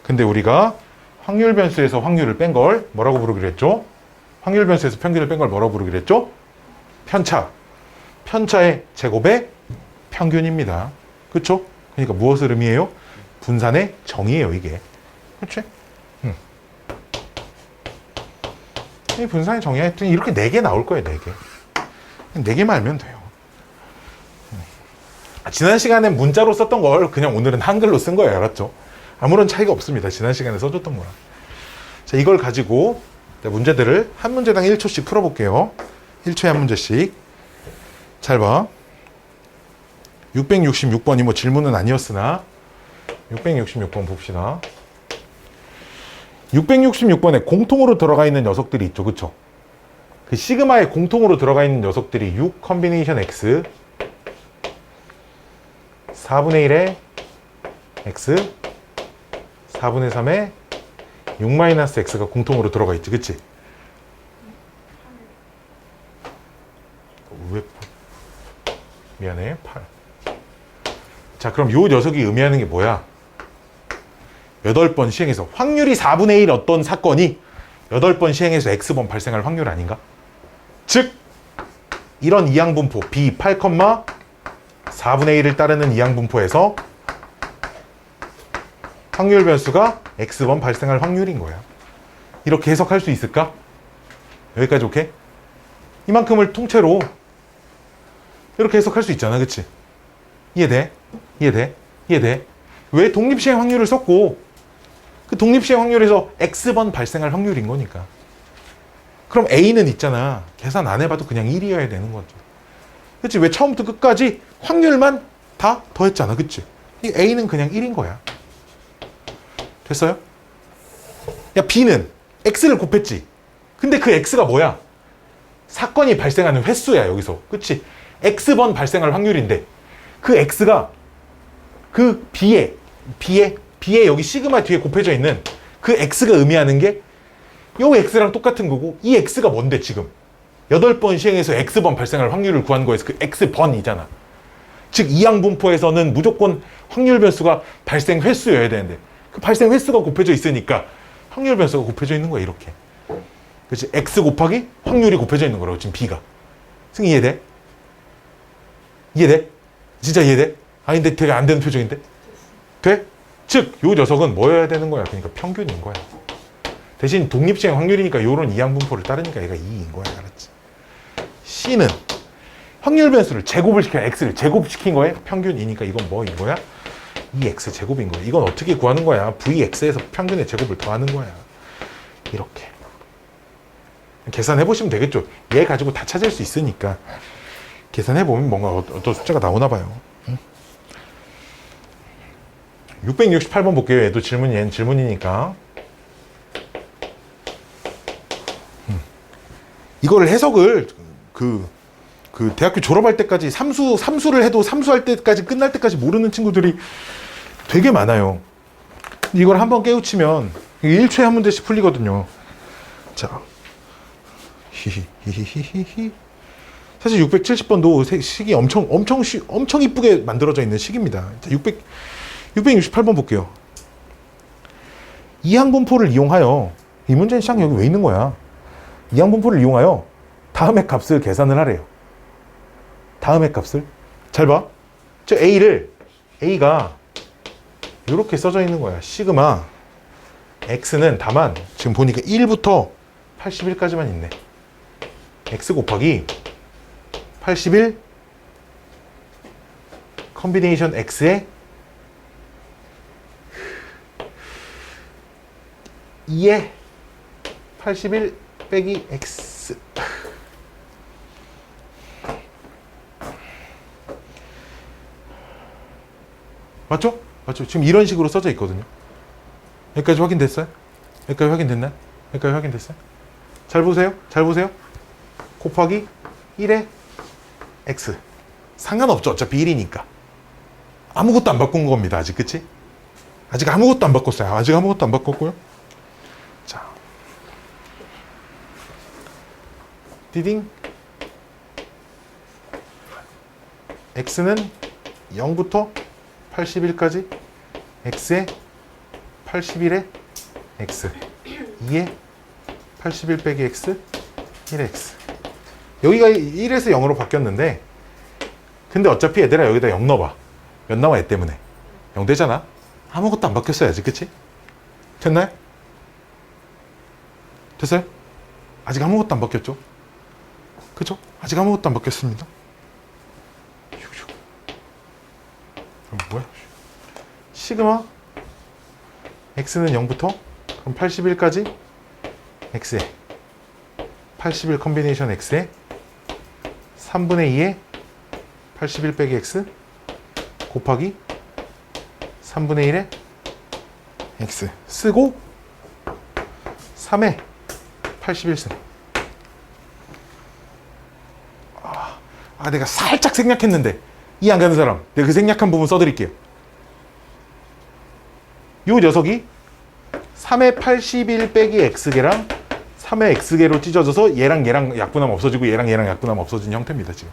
근데 우리가 확률 변수에서 확률을 뺀 걸 뭐라고 부르기로 했죠? 확률 변수에서 평균을 뺀 걸 뭐라고 부르기로 했죠? 편차. 편차의 제곱의 평균입니다. 그렇죠? 그러니까 무엇을 의미해요? 분산의 정의예요, 이게. 그렇지? 이 분산의 정의 하여튼 이렇게 4개 나올 거예요, 4개. 4개만 알면 돼요. 지난 시간에 문자로 썼던 걸 그냥 오늘은 한글로 쓴 거예요. 알았죠? 아무런 차이가 없습니다. 지난 시간에 써줬던 거랑. 자, 이걸 가지고 문제들을 한 문제당 1초씩 풀어볼게요. 1초에 한 문제씩. 잘 봐. 666번이 뭐 질문은 아니었으나 666번 봅시다. 666번에 공통으로 들어가 있는 녀석들이 있죠. 그쵸? 그 시그마에 공통으로 들어가 있는 녀석들이 6 컨비네이션 x 4분의 1의 x 4분의 3의 6 마이너스 x가 공통으로 들어가 있지. 그치? 왜 미안해. 8. 자, 그럼 요 녀석이 의미하는 게 뭐야? 8번 시행해서 확률이 4분의 1 어떤 사건이 8번 시행해서 x번 발생할 확률 아닌가? 즉 이런 이항분포 b 8, 4분의 1을 따르는 이항분포에서 확률 변수가 x번 발생할 확률인 거야. 이렇게 해석할 수 있을까? 여기까지 오케이? 이만큼을 통째로 이렇게 해석할 수 있잖아. 그치? 이해돼? 이해돼? 이해돼? 왜 독립시행 확률을 썼고 그 독립시행 확률에서 x번 발생할 확률인 거니까. 그럼 a는 있잖아. 계산 안 해봐도 그냥 1이어야 되는 거죠. 그치? 왜 처음부터 끝까지 확률만 다 더했잖아. 그치? 이 a는 그냥 1인 거야. 됐어요? 야, b는 x를 곱했지. 근데 그 x가 뭐야? 사건이 발생하는 횟수야. 여기서. 그치? x번 발생할 확률인데 그 x가 그 b에 여기 시그마 뒤에 곱해져 있는 그 x가 의미하는 게 요 x랑 똑같은 거고 이 x가 뭔데 지금 8번 시행해서 x번 발생할 확률을 구한 거에서 그 x번이잖아. 즉 이항분포에서는 무조건 확률 변수가 발생 횟수여야 되는데 그 발생 횟수가 곱해져 있으니까 확률 변수가 곱해져 있는 거야. 이렇게. 그렇지? x 곱하기 확률이 곱해져 있는 거라고 지금 b가. 승 이해돼? 이해돼? 진짜 이해돼? 아닌데 되게 안 되는 표정인데? 돼? 즉, 요 녀석은 뭐여야 되는 거야? 그러니까 평균인 거야. 대신 독립시행 확률이니까 요런 이항분포를 따르니까 얘가 2인 거야. 알았지? C는 확률 변수를 제곱을 시켜 x를 제곱시킨 거에 평균이니까 이건 뭐인 거야? 2x 제곱인 거야. 이건 어떻게 구하는 거야? vx에서 평균의 제곱을 더하는 거야. 이렇게. 계산해 보시면 되겠죠. 얘 가지고 다 찾을 수 있으니까. 계산해 보면 뭔가 어떤 숫자가 나오나 봐요. 668번 볼게요. 얘도 얘는 질문이니까. 이거를 해석을 그 대학교 졸업할 때까지 삼수를 해도 삼수할 때까지 끝날 때까지 모르는 친구들이 되게 많아요. 이걸 한번 깨우치면 1초에 한 문제씩 풀리거든요. 자, 히히히히히히. 사실 670번도 식이 엄청 이쁘게 만들어져 있는 식입니다. 668번 볼게요. 이항분포를 이용하여 이 문제는 시작 여기 왜 있는 거야? 이항분포를 이용하여 다음의 값을 계산을 하래요. 다음의 값을 잘 봐. 저 A가 이렇게 써져 있는 거야. 시그마 X는 다만 지금 보니까 1부터 81까지만 있네. X 곱하기 81 컨비네이션 X에 2에 81 빼기 X. 맞죠? 맞죠? 지금 이런 식으로 써져 있거든요. 여기까지 확인됐어요? 여기까지 확인됐나요? 여기까지 확인됐어요? 잘 보세요. 잘 보세요. 곱하기 1에 X. 상관없죠. 어차피 1이니까. 아무것도 안 바꾼 겁니다. 아직. 그치? 아직 아무것도 안 바꿨어요. 아직 아무것도 안 바꿨고요. 자. 디딩. X는 0부터 81까지 X에 81에 X 2에 81 빼기 X 1에 X. 여기가 1에서 0으로 바뀌었는데 근데 어차피 얘들아 여기다 0 넣어봐. 몇 나와 얘 때문에 0 되잖아. 아무것도 안 바뀌었어야지. 그치? 됐나요? 됐어요? 아직 아무것도 안 바뀌었죠? 그쵸? 아직 아무것도 안 바뀌었습니다. 뭐야? 시그마 X는 0부터 그럼 81까지 X에 81 컨비네이션 X에 3분의 2에 81 빼기 X 곱하기 3분의 1에 X 쓰고 3회 81승. 내가 살짝 생략했는데 이해 안 가는 사람, 내가 그 생략한 부분 써드릴게요. 요 녀석이 3의 81 빼기 x개랑 3의 x개로 찢어져서 얘랑 약분하면 없어지고 얘랑 약분하면 없어지는 형태입니다. 지금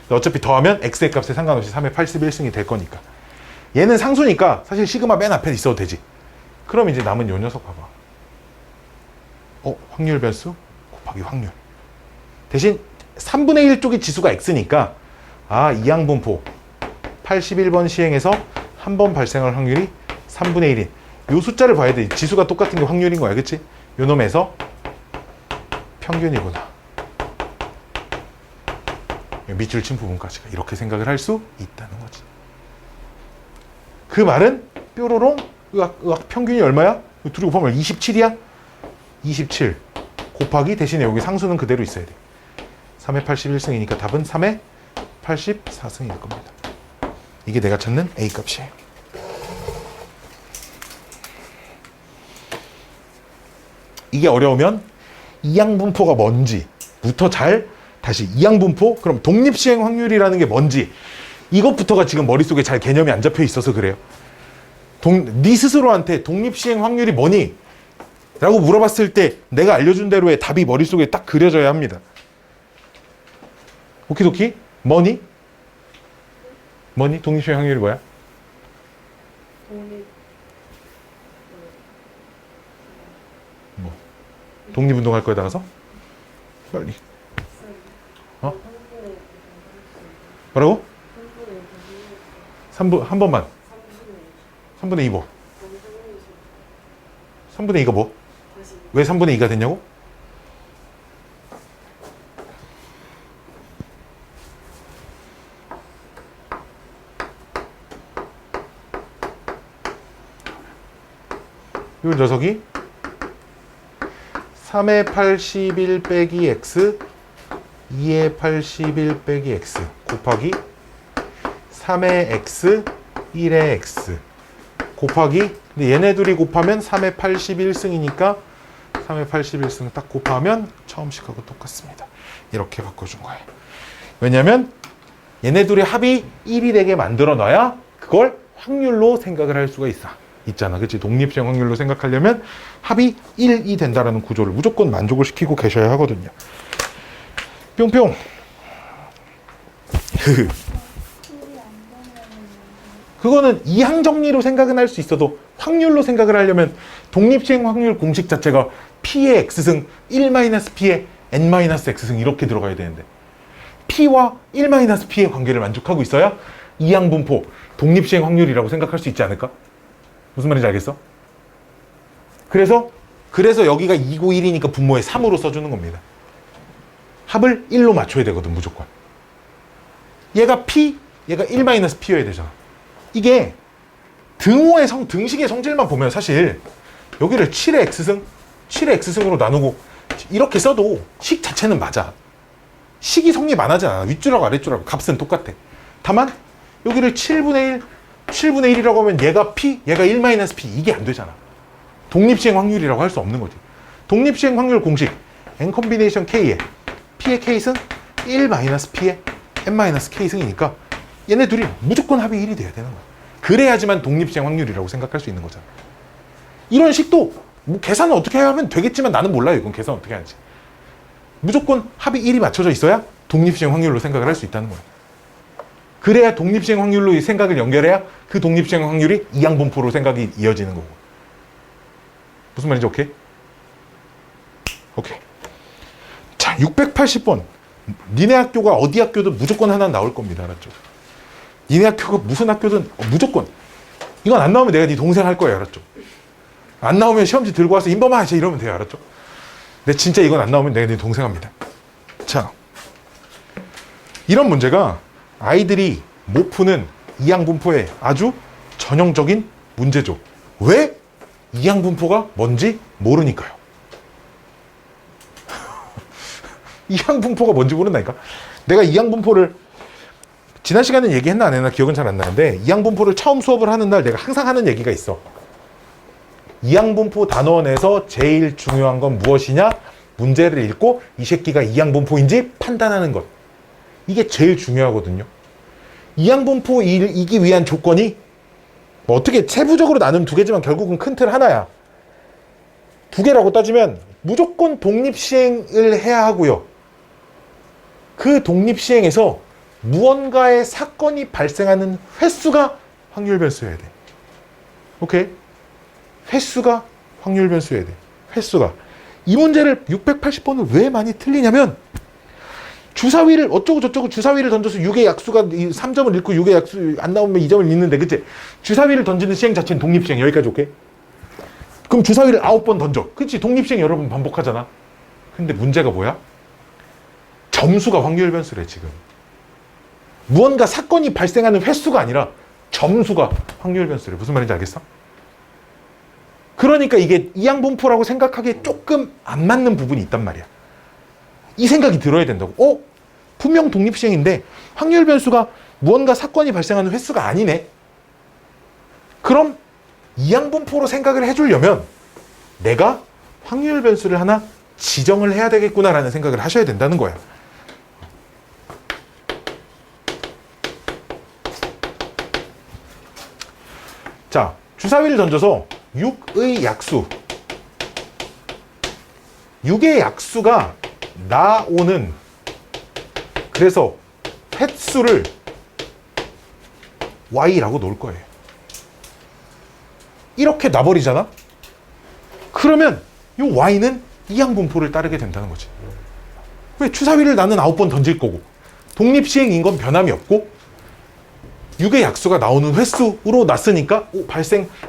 어차피 더하면 x의 값에 상관없이 3의 81승이 될 거니까. 얘는 상수니까 사실 시그마 맨 앞에 있어도 되지. 그럼 이제 남은 요 녀석 봐봐. 확률 변수 곱하기 확률. 대신 3분의 1 쪽이 지수가 x니까 이항분포 81번 시행에서 한 번 발생할 확률이 3분의 1인 요 숫자를 봐야 돼. 지수가 똑같은 게 확률인 거야. 그치? 요 놈에서 평균이구나. 밑줄 친 부분까지가 이렇게 생각을 할 수 있다는 거지. 그 말은 뾰로롱 의학 평균이 얼마야? 둘이 곱하면 27이야? 27 곱하기 대신에 여기 상수는 그대로 있어야 돼. 3의 81승이니까 답은 3의 84승일 겁니다. 이게 내가 찾는 A 값이에요. 이게 어려우면 이항분포가 뭔지부터 다시 이항분포? 그럼 독립시행 확률이라는 게 뭔지 이것부터가 지금 머릿속에 잘 개념이 안 잡혀 있어서 그래요. 네 스스로한테 독립시행 확률이 뭐니? 라고 물어봤을 때 내가 알려준 대로의 답이 머릿속에 딱 그려져야 합니다. 오키도키? 뭐니? 독립시행 확률이 뭐야? 독립 뭐? 독립운동 할 거야 나가서? 빨리. 어? 뭐라고? 3분 한 번만. 3분의 2 뭐? 3분의 2가 뭐? 왜 3분의 2가 됐냐고? 이 녀석이 3의 81 빼기 x 2의 81 빼기 x 곱하기 3의 x 1의 x 곱하기 근데 얘네 둘이 곱하면 3의 81승이니까 3의 81승 딱 곱하면 처음식하고 똑같습니다. 이렇게 바꿔준 거예요. 왜냐면 얘네 둘의 합이 1이 되게 만들어 놔야 그걸 확률로 생각을 할 수가 있잖아. 그치? 독립시행 확률로 생각하려면 합이 1이 된다라는 구조를 무조건 만족을 시키고 계셔야 하거든요. 뿅뿅. 그거는 이항 정리로 생각은 할 수 있어도 확률로 생각을 하려면 독립시행 확률 공식 자체가 P의 X승 1-P의 N-X승 이렇게 들어가야 되는데 P와 1-P의 관계를 만족하고 있어야 이항분포 독립시행 확률이라고 생각할 수 있지 않을까? 무슨 말인지 알겠어? 그래서 여기가 2고 1이니까 분모에 3으로 써주는 겁니다. 합을 1로 맞춰야 되거든 무조건. 얘가 P, 얘가 1-P여야 되잖아. 이게 등식의 성질만 보면 사실 여기를 7의 X승, 7의 X승으로 나누고 이렇게 써도 식 자체는 맞아. 식이 성립 안 하지 않아. 윗줄하고 아랫줄하고 값은 똑같아. 다만 여기를 7분의 1이라고 하면 얘가 P, 얘가 1-P 이게 안 되잖아. 독립시행 확률이라고 할 수 없는 거지. 독립시행 확률 공식 N 콤비네이션 K에 P의 K승 1-P의 N-K승이니까 얘네 둘이 무조건 합이 1이 돼야 되는 거야. 그래야지만 독립시행 확률이라고 생각할 수 있는 거잖아. 이런 식도 뭐 계산은 어떻게 해야 하면 되겠지만 나는 몰라요. 이건 계산 어떻게 하는지. 무조건 합이 1이 맞춰져 있어야 독립시행 확률로 생각을 할 수 있다는 거야. 그래야 독립시행 확률로 생각을 연결해야 그 독립시행 확률이 이항분포로 생각이 이어지는 거고. 무슨 말인지 오케이? 오케이. 자, 680번. 니네 학교가 어디 학교든 무조건 하나 나올 겁니다. 알았죠? 니네 학교가 무슨 학교든 무조건. 이건 안 나오면 내가 네 동생 할 거야. 알았죠? 안 나오면 시험지 들고 와서 인범아 이제 이러면 돼요. 알았죠? 근데 진짜 이건 안 나오면 내가 네 동생 합니다. 자, 이런 문제가 아이들이 못 푸는 이항분포의 아주 전형적인 문제죠. 왜? 이항분포가 뭔지 모르니까요. 이항분포가 뭔지 모른다니까. 내가 이항분포를 지난 시간에 얘기했나 안 했나 기억은 잘 안 나는데 이항분포를 처음 수업을 하는 날 내가 항상 하는 얘기가 있어. 이항분포 단원에서 제일 중요한 건 무엇이냐? 문제를 읽고 이 새끼가 이항분포인지 판단하는 것. 이게 제일 중요하거든요. 이항분포이기 위한 조건이 뭐 어떻게 세부적으로 나누면 두 개지만 결국은 큰 틀 하나야. 두 개라고 따지면 무조건 독립시행을 해야 하고요. 그 독립시행에서 무언가의 사건이 발생하는 횟수가 확률 변수여야 돼. 오케이? 횟수가 확률 변수여야 돼. 횟수가. 이 문제를 680번을 왜 많이 틀리냐면 주사위를 어쩌고 저쩌고 주사위를 던져서 6의 약수가 3점을 읽고 6의 약수 안 나오면 2점을 읽는데 그치? 주사위를 던지는 시행 자체는 독립시행. 여기까지 오케이? 그럼 주사위를 9번 던져. 그치? 독립시행 여러 번 반복하잖아. 근데 문제가 뭐야? 점수가 확률 변수래 지금. 무언가 사건이 발생하는 횟수가 아니라 점수가 확률 변수래. 무슨 말인지 알겠어? 그러니까 이게 이항분포라고 생각하기에 조금 안 맞는 부분이 있단 말이야. 이 생각이 들어야 된다고. 분명 독립시행인데 확률 변수가 무언가 사건이 발생하는 횟수가 아니네. 그럼 이항분포로 생각을 해주려면 내가 확률 변수를 하나 지정을 해야 되겠구나라는 생각을 하셔야 된다는 거야. 자, 주사위를 던져서 6의 약수. 6의 약수가 나오는, 그래서 횟수를 y라고 놓을 거예요. 이렇게 놔버리잖아? 그러면 이 y는 이항분포를 따르게 된다는 거지. 왜? 주사위를 나는 9번 던질 거고 독립시행인 건 변함이 없고 6의 약수가 나오는 횟수로 놨으니까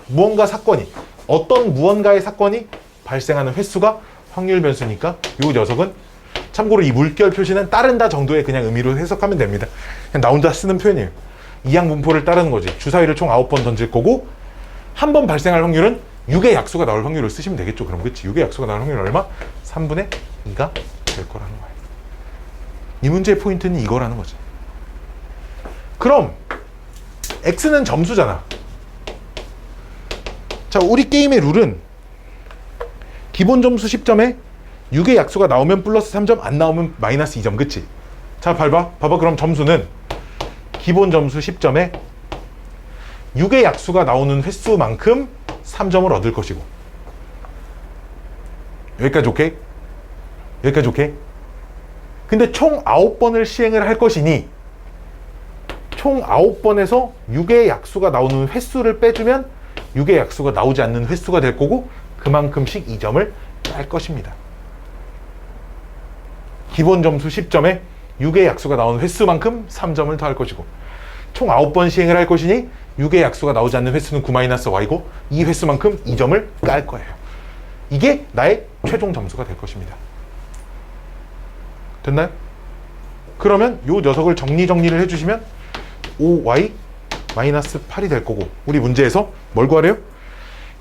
무언가 사건이, 어떤 무언가의 사건이 발생하는 횟수가 확률 변수니까 이 녀석은, 참고로 이 물결 표시는 따른다 정도의 그냥 의미로 해석하면 됩니다. 그냥 나 혼자 쓰는 표현이에요. 이항분포를 따르는 거지. 주사위를 총 9번 던질 거고 한 번 발생할 확률은 6의 약수가 나올 확률을 쓰시면 되겠죠. 그럼 그치? 6의 약수가 나올 확률은 얼마? 3분의 2가 될 거라는 거예요. 이 문제의 포인트는 이거라는 거지. 그럼 x는 점수잖아. 자, 우리 게임의 룰은 기본 점수 10점에 6의 약수가 나오면 플러스 3점, 안 나오면 마이너스 2점. 그치? 자, 봐봐. 그럼 점수는 기본 점수 10점에 6의 약수가 나오는 횟수만큼 3점을 얻을 것이고. 여기까지 오케이? 여기까지 오케이? 근데 총 9번을 시행을 할 것이니 총 9번에서 6의 약수가 나오는 횟수를 빼주면 6의 약수가 나오지 않는 횟수가 될 거고 그만큼씩 2점을 딸 것입니다. 기본 점수 10점에 6의 약수가 나오는 횟수만큼 3점을 더할 것이고 총 9번 시행을 할 것이니 6의 약수가 나오지 않는 횟수는 9-y고 이 횟수만큼 2점을 깔 거예요. 이게 나의 최종 점수가 될 것입니다. 됐나요? 그러면 이 녀석을 정리를 해주시면 5y-8이 될 거고 우리 문제에서 뭘 구하래요?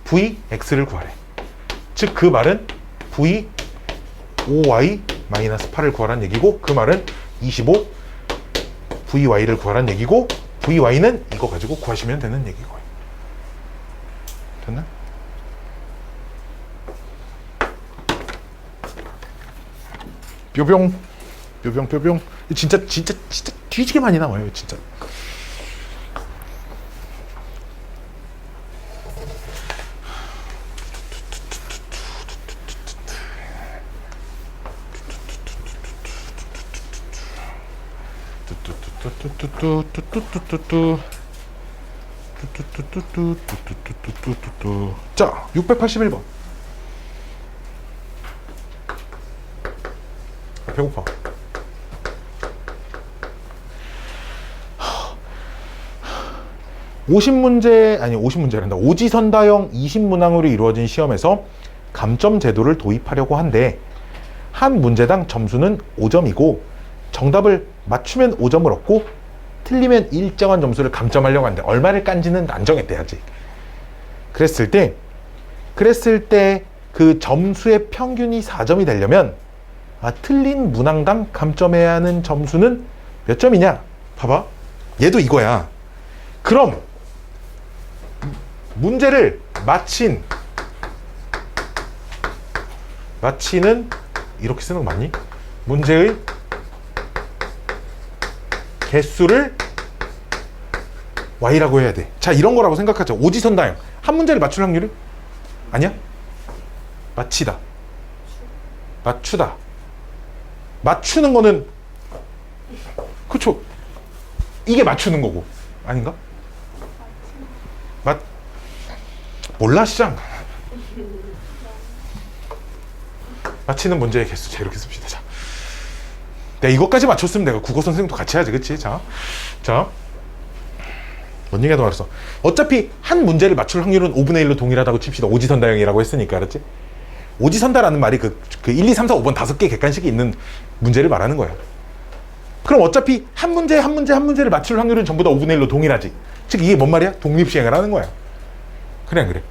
vx를 구하래. 즉 그 말은 v 5y-8을 구하라는 얘기고 그 말은 25 vy를 구하라는 얘기고 vy는 이거 가지고 구하시면 되는 얘기고요. 됐나? 뾰병 진짜 뒤지게 많이 나와요 진짜. 자, 681번. 배고파. 오지선다형 20문항으로 이루어진 시험에서 감점 제도를 도입하려고 한데 한 문제당 점수는 5점이고 정답을 맞추면 5점을 얻고 틀리면 일정한 점수를 감점하려고 하는데 얼마를 깐지는 안 정했대 아직. 그랬을 때 그 점수의 평균이 4점이 되려면 틀린 문항당 감점해야 하는 점수는 몇 점이냐? 봐봐. 얘도 이거야. 그럼 문제를 마친 마치는 이렇게 쓰는 거 맞니? 문제의 개수를 y라고 해야 돼. 자, 이런 거라고 생각하죠. 오지선다형. 한 문제를 맞출 확률은? 아니야? 맞히다. 맞추다. 맞추는 거는 그쵸. 이게 맞추는 거고. 아닌가? 몰라, 시장. 맞히는 문제의 개수. 자, 이렇게 씁시다. 자. 내가 이것까지 맞췄으면 내가 국어 선생님도 같이 해야지, 그치? 자. 뭔 얘기가 더 말했어. 어차피 한 문제를 맞출 확률은 5분의 1로 동일하다고 칩시다. 오지선다형이라고 했으니까, 알았지? 오지선다라는 말이 그 1, 2, 3, 4, 5번 5개 객관식이 있는 문제를 말하는 거야. 그럼 어차피 한 문제를 맞출 확률은 전부 다 5분의 1로 동일하지. 즉 이게 뭔 말이야? 독립시행을 하는 거야. 그래 안 그래?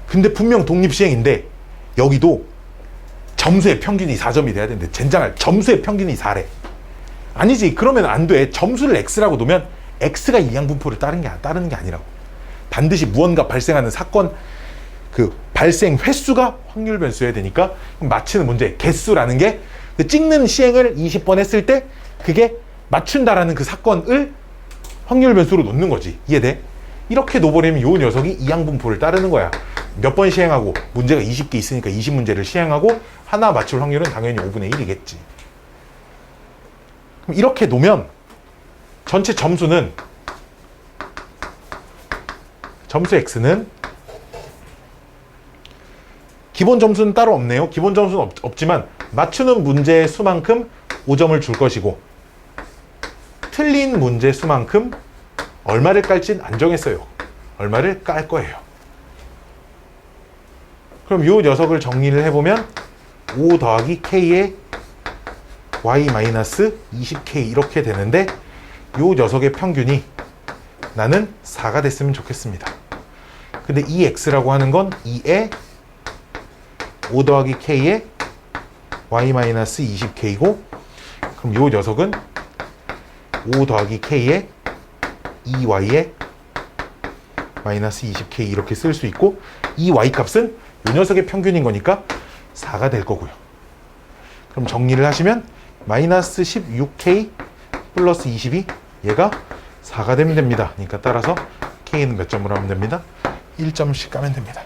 근데 분명 독립시행인데 여기도 점수의 평균이 4점이 돼야 되는데 젠장할 점수의 평균이 4래. 아니지. 그러면 안 돼. 점수를 x라고 놓으면 x가 이항분포를 따르는 게 아니라고. 반드시 무언가 발생하는 사건 그 발생 횟수가 확률 변수여야 되니까 맞히는 문제 개수라는 게 그 찍는 시행을 20번 했을 때 그게 맞춘다라는 그 사건을 확률 변수로 놓는 거지. 이해돼? 이렇게 놓아버리면 요 녀석이 이항분포를 따르는 거야. 몇 번 시행하고 문제가 20개 있으니까 20문제를 시행하고 하나 맞출 확률은 당연히 5분의 1이겠지. 그럼 이렇게 놓으면 전체 점수는 점수 x는 기본 점수는 따로 없네요. 기본 점수는 없지만 맞추는 문제의 수만큼 5점을 줄 것이고 틀린 문제 수만큼 얼마를 깔진 안 정했어요. 얼마를 깔 거예요. 그럼 이 녀석을 정리를 해보면 5 더하기 k의 y-20k 이렇게 되는데 이 녀석의 평균이 나는 4가 됐으면 좋겠습니다. 근데 이 x라고 하는 건 2의 5 더하기 k의 y-20k이고 그럼 이 녀석은 5 더하기 k의 2y의 마이너스 20k 이렇게 쓸 수 있고 이 y 값은 이 녀석의 평균인 거니까 4가 될 거고요. 그럼 정리를 하시면 마이너스 16k 플러스 22 얘가 4가 되면 됩니다. 그러니까 따라서 k는 몇 점으로 하면 됩니다. 1점씩 까면 됩니다.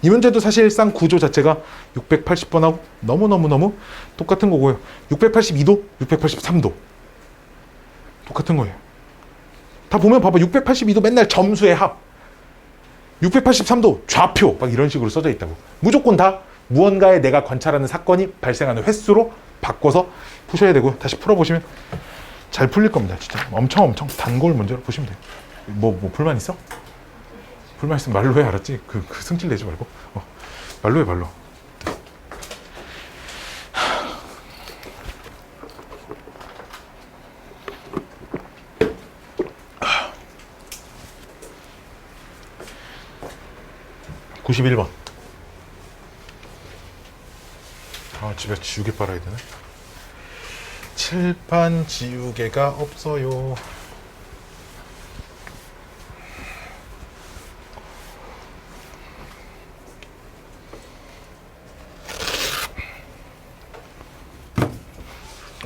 이 문제도 사실상 구조 자체가 680번하고 너무너무 똑같은 거고요. 682도, 683도 똑같은 거예요. 다 보면 봐봐. 682도 맨날 점수의 합, 683도 좌표 막 이런 식으로 써져 있다고. 무조건 다 무언가에 내가 관찰하는 사건이 발생하는 횟수로 바꿔서 푸셔야 되고 다시 풀어보시면 잘 풀릴 겁니다. 진짜 엄청 단골 문제로 보시면 돼요. 뭐 불만 있어? 불만 있으면 말로 해. 알았지? 그 승질 내지 말고 말로 해. 말로. (91번) 집에 지우개 빨아야 되네. 칠판 지우개가 없어요.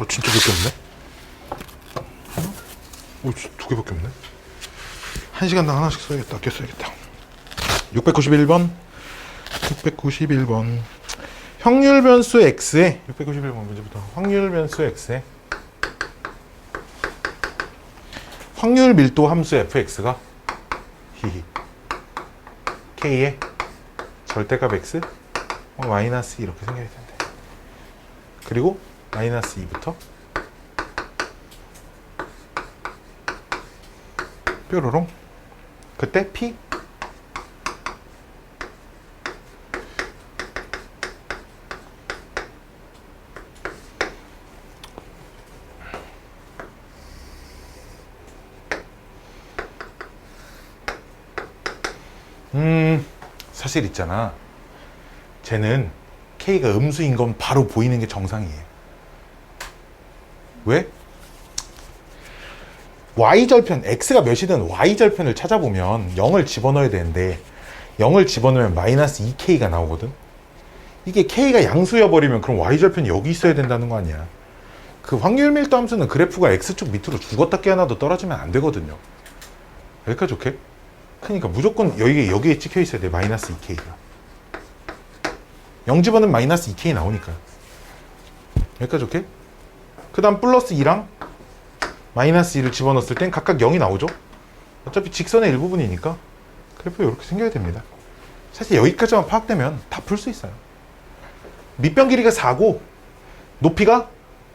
진짜 몇 개 없네? 두 개밖에 없네? 1시간당 하나씩 써야겠다. 아껴 써야겠다. 691번 확률 변수 x에 691번 문제부터 확률 변수 x에 확률 밀도 함수 fx가 k의 절대값 x 마이너스 이렇게 생겨야 된대. 그리고 마이너스 2부터 뾰로롱 그때 p 사실 있잖아. 쟤는 k가 음수인 건 바로 보이는 게 정상이에요. 왜? y절편, x가 몇이든 y절편을 찾아보면 0을 집어넣어야 되는데 0을 집어넣으면 마이너스 2k가 나오거든. 이게 k가 양수여버리면 그럼 y절편이 여기 있어야 된다는 거 아니야. 그 확률 밀도 함수는 그래프가 x축 밑으로 죽었다 깨어나도 떨어지면 안 되거든요. 여기까지 오케이? 그러니까 무조건 여기에 찍혀 있어야 돼. 마이너스 2k가 0 집어넣으면 마이너스 2k 나오니까. 여기까지 오케이? 그 다음 플러스 2랑 마이너스 2를 집어넣었을 땐 각각 0이 나오죠. 어차피 직선의 일부분이니까 그래프가 이렇게 생겨야 됩니다. 사실 여기까지만 파악되면 다 풀 수 있어요. 밑변 길이가 4고 높이가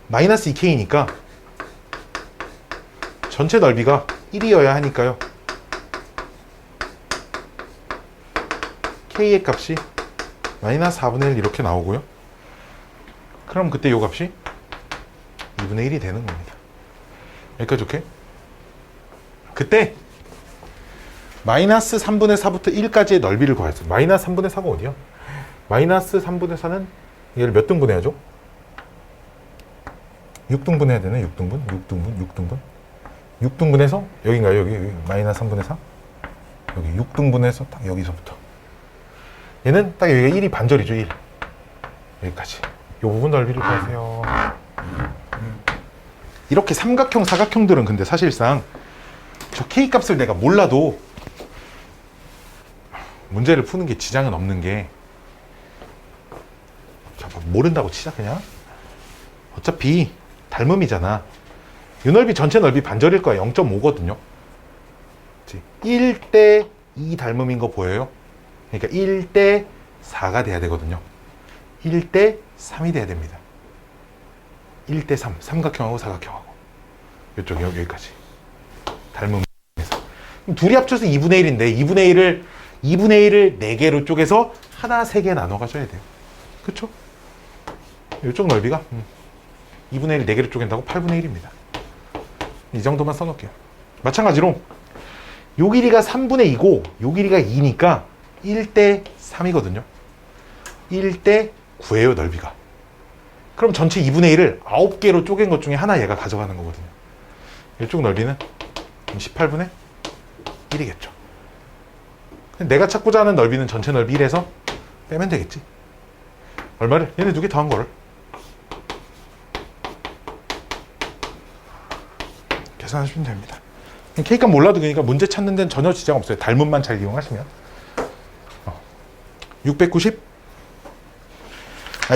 마이너스 2k니까 전체 넓이가 1이어야 하니까요. k의 값이 마이너스 4분의 1 이렇게 나오고요. 그럼 그때 이 값이 2분의 1이 되는 겁니다. 여기까지 오케이? 그때 마이너스 3분의 4부터 1까지의 넓이를 구했어요. 마이너스 3분의 4가 어디야? 마이너스 3분의 4는 얘를 몇 등분 해야죠? 6등분 해야 되네. 6등분해서 여긴가요? 여기 마이너스 3분의 4? 여기 6등분해서 딱 여기서부터 얘는 딱 여기가 1이 반절이죠. 1 여기까지 이 부분 넓이를 구하세요. 이렇게 삼각형, 사각형들은 근데 사실상 저 k 값을 내가 몰라도 문제를 푸는 게 지장은 없는 게, 모른다고 치자 그냥. 어차피 닮음이잖아. 이 넓이 전체 넓이 반절일 거야. 0.5거든요 1대 2 닮음인 거 보여요? 그러니까 1대 4가 돼야 되거든요. 1대 3이 돼야 됩니다. 1대 3, 삼각형하고 사각형하고 이쪽 여기까지 닮음에서. 그럼 둘이 합쳐서 2분의 1인데 2분의 1을 4개로 쪼개서 하나 3개 나눠 가져야 돼요. 그쵸? 이쪽 넓이가 2분의 1 4개로 쪼갠다고 8분의 1입니다. 이 정도만 써놓을게요. 마찬가지로 요 길이가 3분의 2고 요 길이가 2니까 1대 3이거든요 1대 9예요 넓이가. 그럼 전체 2분의 1을 9개로 쪼갠 것 중에 하나 얘가 가져가는 거거든요. 이쪽 넓이는 18분의 1이겠죠. 내가 찾고자 하는 넓이는 전체 넓이 1에서 빼면 되겠지. 얼마를? 얘네 두 개 더한 거를 계산하시면 됩니다. K값 몰라도 그러니까 문제 찾는 데는 전혀 지장 없어요. 닮음만 잘 이용하시면. 690.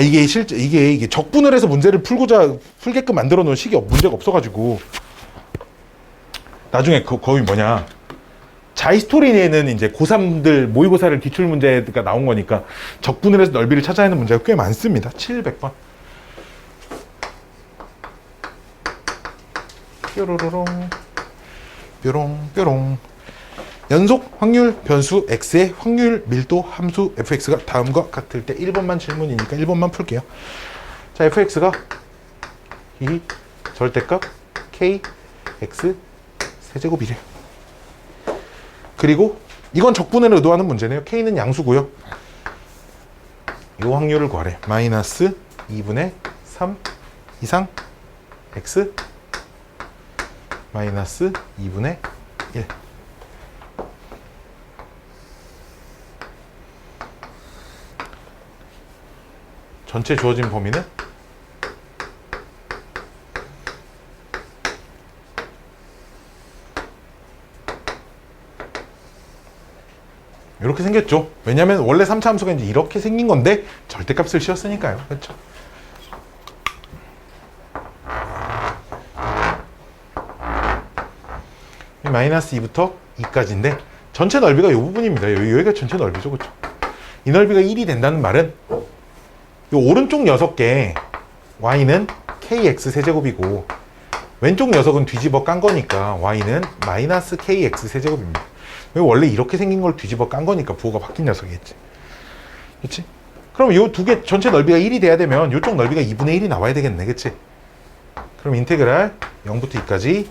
이게 적분을 해서 문제를 풀게끔 만들어 놓은 식이 문제가 없어가지고 나중에 거의 뭐냐, 자이스토리에는 이제 고3들 모의고사를 기출 문제가 나온 거니까 적분을 해서 넓이를 찾아야 하는 문제가 꽤 많습니다. 700번. 뾰로로롱 뾰롱. 연속 확률 변수 x의 확률 밀도 함수 fx가 다음과 같을 때 1번만 질문이니까 1번만 풀게요. 자, fx가 이 절대값 k x 세제곱이래요. 그리고 이건 적분을 의도하는 문제네요. k는 양수고요. 이 확률을 구하래. 마이너스 2분의 3 이상 x 마이너스 2분의 1. 전체 주어진 범위는 이렇게 생겼죠. 왜냐면 원래 3차 함수가 이제 이렇게 생긴 건데 절대값을 씌웠으니까요. 그렇죠? 마이너스 2부터 2까지인데 전체 넓이가 이 부분입니다. 여기가 전체 넓이죠. 그렇죠? 이 넓이가 1이 된다는 말은 이 오른쪽 녀석의 y는 kx 세제곱이고 왼쪽 녀석은 뒤집어 깐 거니까 y는 마이너스 kx 세제곱입니다. 원래 이렇게 생긴 걸 뒤집어 깐 거니까 부호가 바뀐 녀석이겠지. 그렇지? 그럼 이 두 개 전체 넓이가 1이 돼야 되면 이쪽 넓이가 2분의 1이 나와야 되겠네. 그렇지? 그럼 인테그랄 0부터 2까지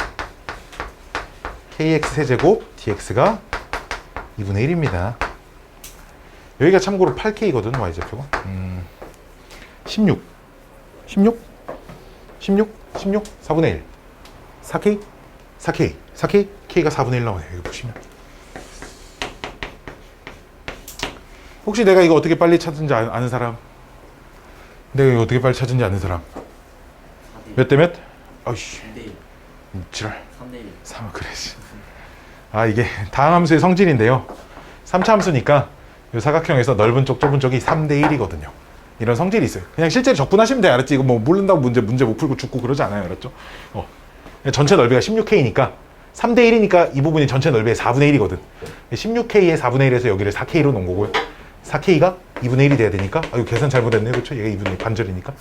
kx 세제곱 dx가 2분의 1입니다. 여기가 참고로 8k거든, y좌표가. 16 4분의 1 4k k가 4분의 1 나오네요. 여기 보시면 혹시 내가 이거 어떻게 빨리 찾은지 아는 사람? 내가 이거 어떻게 빨리 찾은지 아는 사람? 4대1. 몇 대 몇? 아이씨 3대1. 지랄 3대1. 3 그래지. 아 이게 다항 함수의 성질인데요. 3차 함수니까 이 사각형에서 넓은 쪽 좁은 쪽이 3대 1이거든요. 이런 성질이 있어요. 그냥 실제로 적분하시면 돼. 알았지? 이거 뭐 모른다고 문제 못 풀고 죽고 그러지 않아요. 알았죠? 전체 넓이가 16K니까 3대 1이니까 이 부분이 전체 넓이의 4분의 1이거든. 16K의 4분의 1에서 여기를 4K로 놓은 거고요. 4K가 2분의 1이 돼야 되니까 이거 계산 잘못했네. 그렇죠? 얘가 2분의 1 반절이니까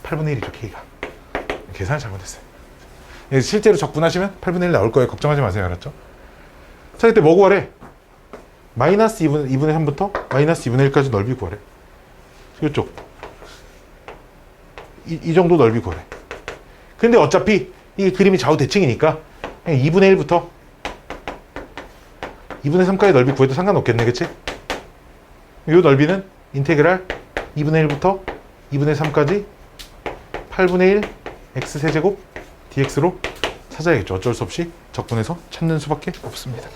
8분의 1이죠. K가. 계산 잘못했어요. 실제로 적분하시면 8분의 1 나올 거예요. 걱정하지 마세요. 알았죠? 자, 이때 뭐 구하래? 마이너스 2분의 3부터 마이너스 2분의 1까지 넓이 구하래. 이쪽. 이 정도 넓이 구하래. 근데 어차피 이게 그림이 좌우 대칭이니까 그냥 2분의 1부터 2분의 3까지 넓이 구해도 상관없겠네. 그치? 이 넓이는 인테그랄 2분의 1부터 2분의 3까지 8분의 1 x세제곱 dx로 찾아야겠죠. 어쩔 수 없이 적분해서 찾는 수밖에 없습니다.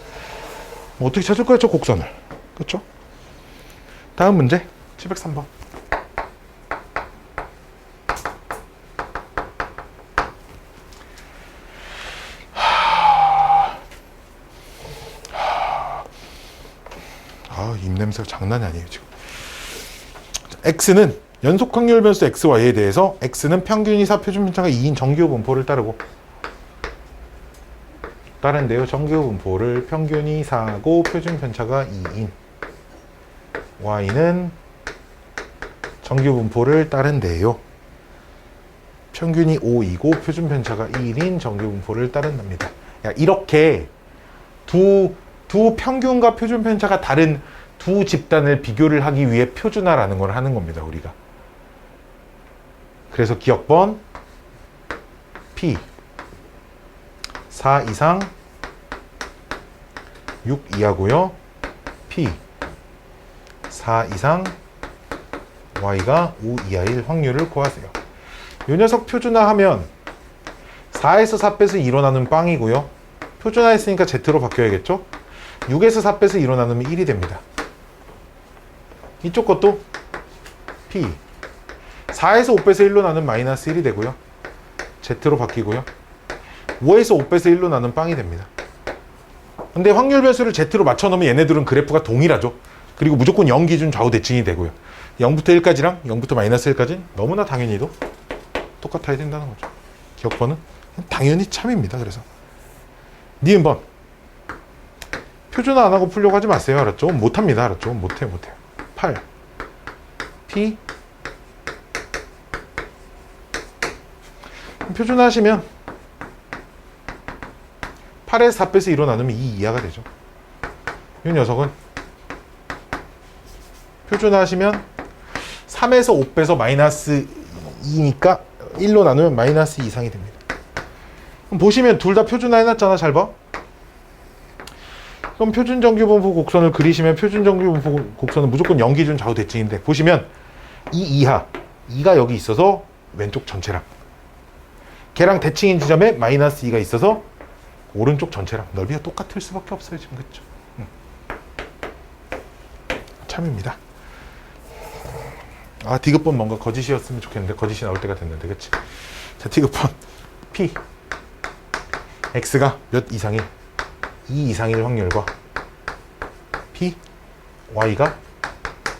뭐 어떻게 찾을 거예요? 저 곡선을. 그렇죠? 다음 문제 703번. 입냄새가 장난이 아니에요 지금. x는 연속 확률 변수 xy에 대해서 x는 평균이사 표준편차가 2인 정규 분포를 따르고 따른데요. 정규 분포를 평균이 4고 표준편차가 2인 y는 정규 분포를 따른데요. 평균이 5이고 표준편차가 1인 정규 분포를 따른답니다. 야, 이렇게 두 평균과 표준편차가 다른 두 집단을 비교를 하기 위해 표준화라는 걸 하는 겁니다. 우리가. 그래서 기억번 P 4 이상 6 이하고요. P 4 이상 Y가 5 이하일 확률을 구하세요. 이 녀석 표준화하면 4에서 4 빼서 2로 나누면 빵이고요. 표준화했으니까 Z로 바뀌어야겠죠? 6에서 4 빼서 2로 나누면 1이 됩니다. 이쪽 것도 P 4에서 5 빼서 1로 나누면 마이너스 1이 되고요. Z로 바뀌고요. 5에서 5 빼서 1로 나누면 빵이 됩니다. 근데 확률 변수를 Z로 맞춰놓으면 얘네들은 그래프가 동일하죠. 그리고 무조건 0 기준 좌우 대칭이 되고요. 0부터 1까지랑 0부터 마이너스 1까지 너무나 당연히도 똑같아야 된다는 거죠. 기억번은 당연히 참입니다. 그래서 니은번 표준화 안 하고 풀려고 하지 마세요. 알았죠? 못합니다. 알았죠? 못해요. 8 P 표준화 하시면 8에서 4 빼서 2로 나누면 2 이하가 되죠. 이 녀석은 표준화 하시면 3에서 5 빼서 마이너스 2니까 1로 나누면 마이너스 2 이상이 됩니다. 그럼 보시면 둘 다 표준화 해놨잖아. 잘 봐. 그럼 표준정규분포 곡선을 그리시면 표준정규분포 곡선은 무조건 0 기준 좌우 대칭인데 보시면 2 이하 2가 여기 있어서 왼쪽 전체랑 걔랑 대칭인 지점에 마이너스 2가 있어서 오른쪽 전체랑 넓이가 똑같을 수밖에 없어요. 지금 그렇죠? 참입니다. 아 디귿번 뭔가 거짓이었으면 좋겠는데 거짓이 나올 때가 됐는데 그치? 자 디귿번 P X가 몇 이상일 2 이상일 확률과 P Y가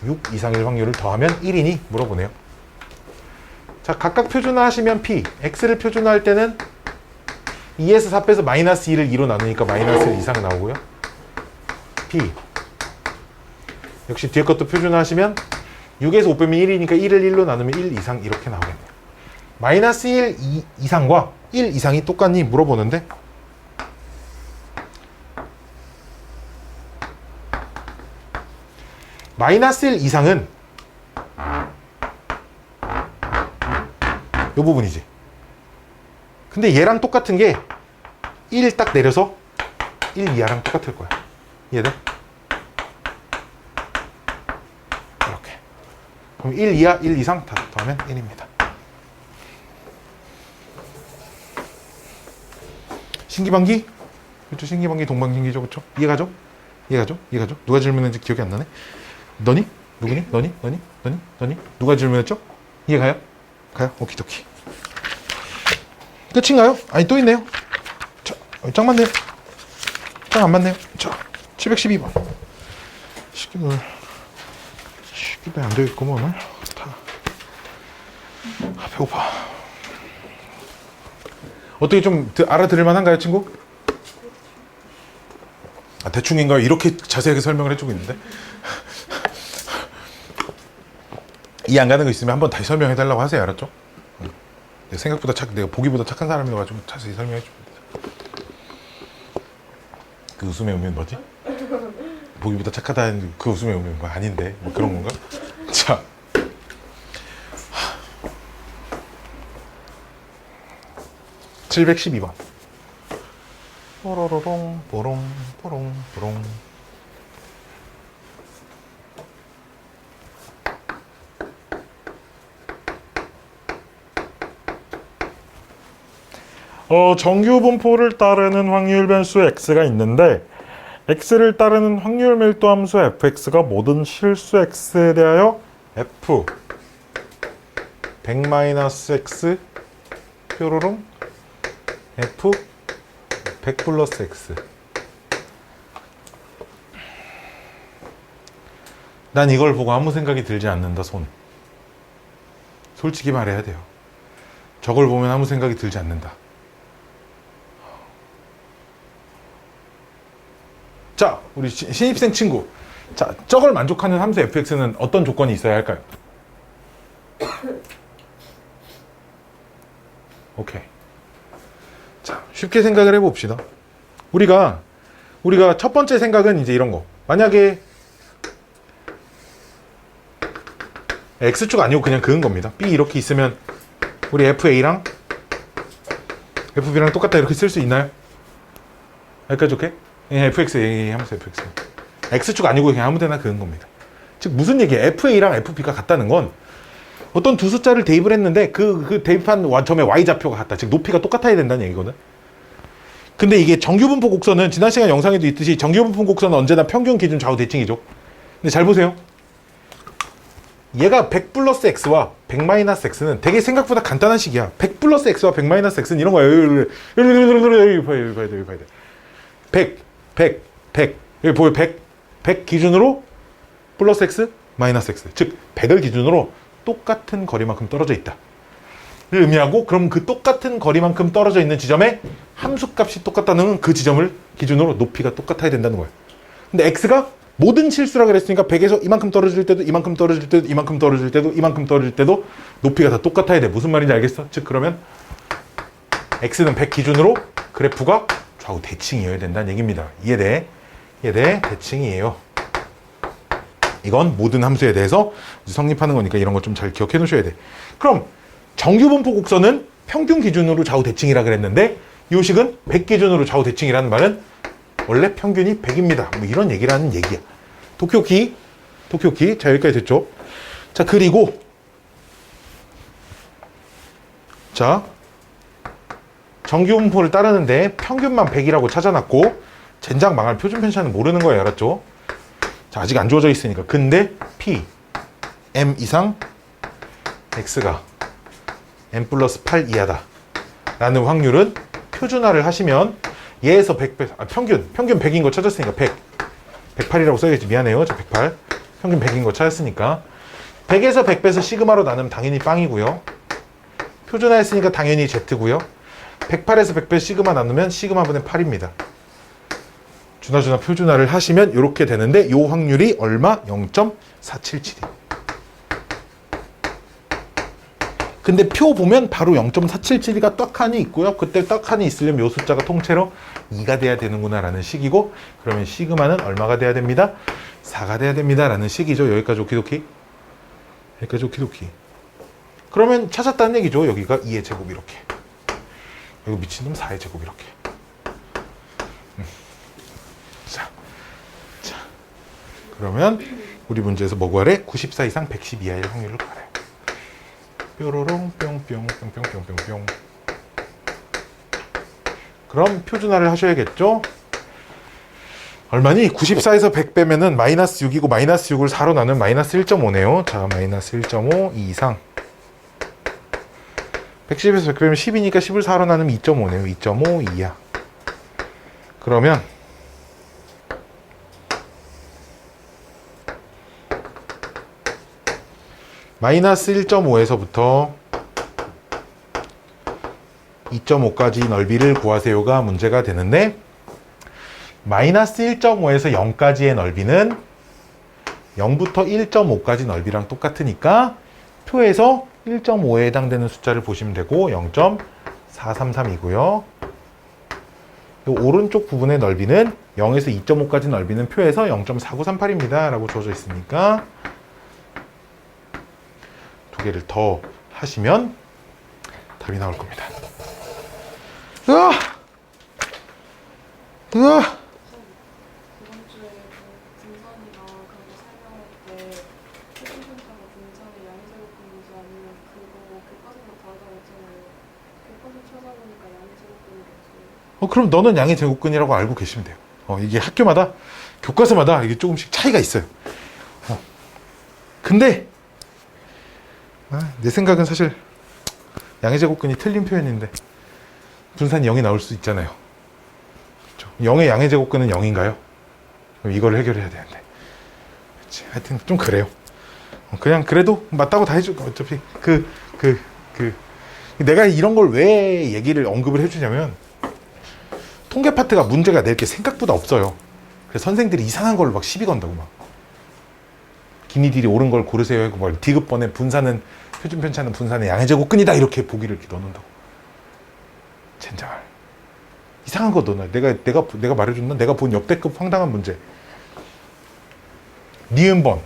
6 이상일 확률을 더하면 1이니 물어보네요. 자 각각 표준화 하시면 P X를 표준화할 때는 2에서 4 빼서 마이너스 2를 2로 나누니까 마이너스 1 이상 나오고요. P 역시 뒤에 것도 표준화 하시면 6에서 5 빼면 1이니까 1을 1로 나누면 1 이상 이렇게 나오겠네요. 마이너스 1 이상과 1 이상이 똑같니 물어보는데 마이너스 1 이상은 이 부분이지. 근데 얘랑 똑같은 게 1 딱 내려서 1 이하랑 똑같을 거야. 이해돼? 이렇게. 그럼 1 이하, 1 이상 다 더하면 1입니다. 신기방기? 그렇죠. 신기방기 동방신기죠. 그렇죠? 이해가죠? 이해가죠? 이해가죠? 누가 질문했는지 기억이 안 나네? 너니? 누구니? 너니? 너니? 너니? 너니? 누가 질문했죠? 이해 가요? 가요? 오키도키. 끝인가요? 아니 또 있네요. 자, 짱 맞네요. 짱 안 맞네요. 자, 712번. 시기도 안 되겠구만 오늘. 다. 아, 배고파. 어떻게 좀 알아들을 만한가요, 친구? 아, 대충인가요? 이렇게 자세하게 설명을 해주고 있는데. 이해 안 가는 거 있으면 한번 다시 설명해 달라고 하세요. 알았죠? 생각보다 내가 보기보다 착한 사람이어가지고 자세히 설명해 줍니다. 그 웃음의 의미는 뭐지? 보기보다 착하다는 그 웃음의 의미는 뭐 아닌데 뭐 그런 건가? 자, 712번. 뽀로로롱 뽀롱 뽀롱 뽀롱. 정규 분포를 따르는 확률 변수 x가 있는데 x를 따르는 확률 밀도 함수 fx가 모든 실수 x에 대하여 f 100-x 뾰로롱 f 100 플러스 x. 난 이걸 보고 아무 생각이 들지 않는다. 솔직히 말해야 돼요. 저걸 보면 아무 생각이 들지 않는다. 자, 우리 신입생 친구. 자, 저걸 만족하는 함수 fx는 어떤 조건이 있어야 할까요? 오케이. 자, 쉽게 생각을 해봅시다. 우리가 첫 번째 생각은 이제 이런 거. 만약에 x축 아니고 그냥 그은 겁니다. b 이렇게 있으면 우리 fa랑 fb랑 똑같다 이렇게 쓸 수 있나요? 여기까지 오케이? fx 하면서 fx. x축 아니고 그냥 아무데나 그은 겁니다. 즉 무슨 얘기예요? fa랑 fb가 같다는 건 어떤 두 숫자를 대입을 했는데 그 대입한 점의 y좌표가 같다. 즉 높이가 똑같아야 된다는 얘기거든. 근데 이게 정규분포 곡선은 지난 시간 영상에도 있듯이 정규분포 곡선은 언제나 평균 기준 좌우 대칭이죠. 근데 잘 보세요. 얘가 100 플러스 x와 100 마이너스 x는 되게 생각보다 간단한 식이야. 100 플러스 x와 100 마이너스 x는 이런 거야. 여기 봐야 돼. 100 여기 보여. 100 기준으로 플러스 x 마이너스 x, 즉 100을 기준으로 똑같은 거리만큼 떨어져 있다 를 의미하고, 그럼 그 똑같은 거리만큼 떨어져 있는 지점에 함수값이 똑같다는 그 지점을 기준으로 높이가 똑같아야 된다는 거예요. 근데 x가 모든 실수라 그랬으니까 100에서 이만큼 떨어질 때도 이만큼 떨어질 때도 이만큼 떨어질 때도 이만큼 떨어질 때도 높이가 다 똑같아야 돼. 무슨 말인지 알겠어? 즉 그러면 x는 100 기준으로 그래프가 좌우 대칭이어야 된다는 얘기입니다. 이해돼? 대칭이에요. 이건 모든 함수에 대해서 성립하는 거니까 이런 거 좀 잘 기억해 놓으셔야 돼. 그럼 정규분포 곡선은 평균 기준으로 좌우 대칭이라 그랬는데 이 식은 100 기준으로 좌우 대칭이라는 말은 원래 평균이 100입니다. 뭐 이런 얘기라는 얘기야. 도쿄키. 자, 여기까지 됐죠? 자, 그리고 자, 정규분포를 따르는데 평균만 100이라고 찾아놨고 젠장 망할 표준 편차는 모르는 거예요. 알았죠? 자, 아직 안 주어져 있으니까. 근데 P, M 이상 X가 M 플러스 8 이하다 라는 확률은 표준화를 하시면 얘에서 100, 평균 100인 거 찾았으니까 108이라고 써야겠지. 미안해요. 저 108. 평균 100인 거 찾았으니까 100에서 100 빼서 시그마로 나누면 당연히 빵이고요. 표준화했으니까 당연히 Z고요. 108에서 100 빼서 시그마 나누면 시그마분의 8입니다. 준하준하 표준화를 하시면 이렇게 되는데 이 확률이 얼마? 0.477. 근데 표 보면 바로 0.477가 떡하니 있고요. 그때 떡하니 있으려면 이 숫자가 통째로 2가 돼야 되는구나 라는 식이고, 그러면 시그마는 얼마가 돼야 됩니다? 4가 돼야 됩니다 라는 식이죠. 여기까지 오키도키? 그러면 찾았다는 얘기죠. 여기가 2의 제곱 이렇게, 여기 미친놈 4의 제곱 이렇게. 자, 그러면 우리 문제에서 뭐 구하래? 94 이상 110 이하의 확률을 구하래. 뾰로롱 뿅뿅. 그럼 표준화를 하셔야겠죠? 얼마니? 94에서 100 빼면은 마이너스 6이고 마이너스 6을 4로 나누면 마이너스 1.5네요. 자, 마이너스 1.5 2 이상. 110에서 100 빼면 10이니까 10을 4로 나누면 2.5네요. 2.5 2야. 그러면 마이너스 1.5에서부터 2.5까지 넓이를 구하세요가 문제가 되는데 마이너스 1.5에서 0까지의 넓이는 0부터 1.5까지 넓이랑 똑같으니까 표에서 1.5에 해당되는 숫자를 보시면 되고 0.433이고요. 오른쪽 부분의 넓이는 0에서 2.5까지 넓이는 표에서 0.4938입니다. 라고 주어져 있으니까 두 개를 더 하시면 답이 나올 겁니다. 으아! 으아! 이번 주에 그 분산이랑 그런 거 설명할 때 표준분자가 분산의 양제곱근인지 아니면 그거 교과서가 다르다고 했잖아요. 교과서 찾아보니까 양제곱근이랬어요. 그럼 너는 양의 제곱근이라고 알고 계시면 돼요. 이게 학교마다, 교과서마다 이게 조금씩 차이가 있어요. 근데, 내 생각은 사실 양의 제곱근이 틀린 표현인데, 분산이 0이 나올 수 있잖아요. 0의 양의 제곱근은 0인가요? 이걸 해결해야 되는데. 그치. 하여튼 좀 그래요. 그냥 그래도 맞다고 다 해줄 거. 어차피 내가 이런 걸 왜 얘기를 언급을 해주냐면 통계 파트가 문제가 낼 게 생각보다 없어요. 그래서 선생들이 이상한 걸로 막 시비 건다고 막. 기니들이 옳은 걸 고르세요 하고 막 디귿번에 분산은 표준 편차는 분산의 양의 제곱근이다 이렇게 보기를 이렇게 넣어놓는다고. 젠장. 이상한 거 넣어놔. 내가 말해줬나? 내가 본 역대급 황당한 문제. 니은번.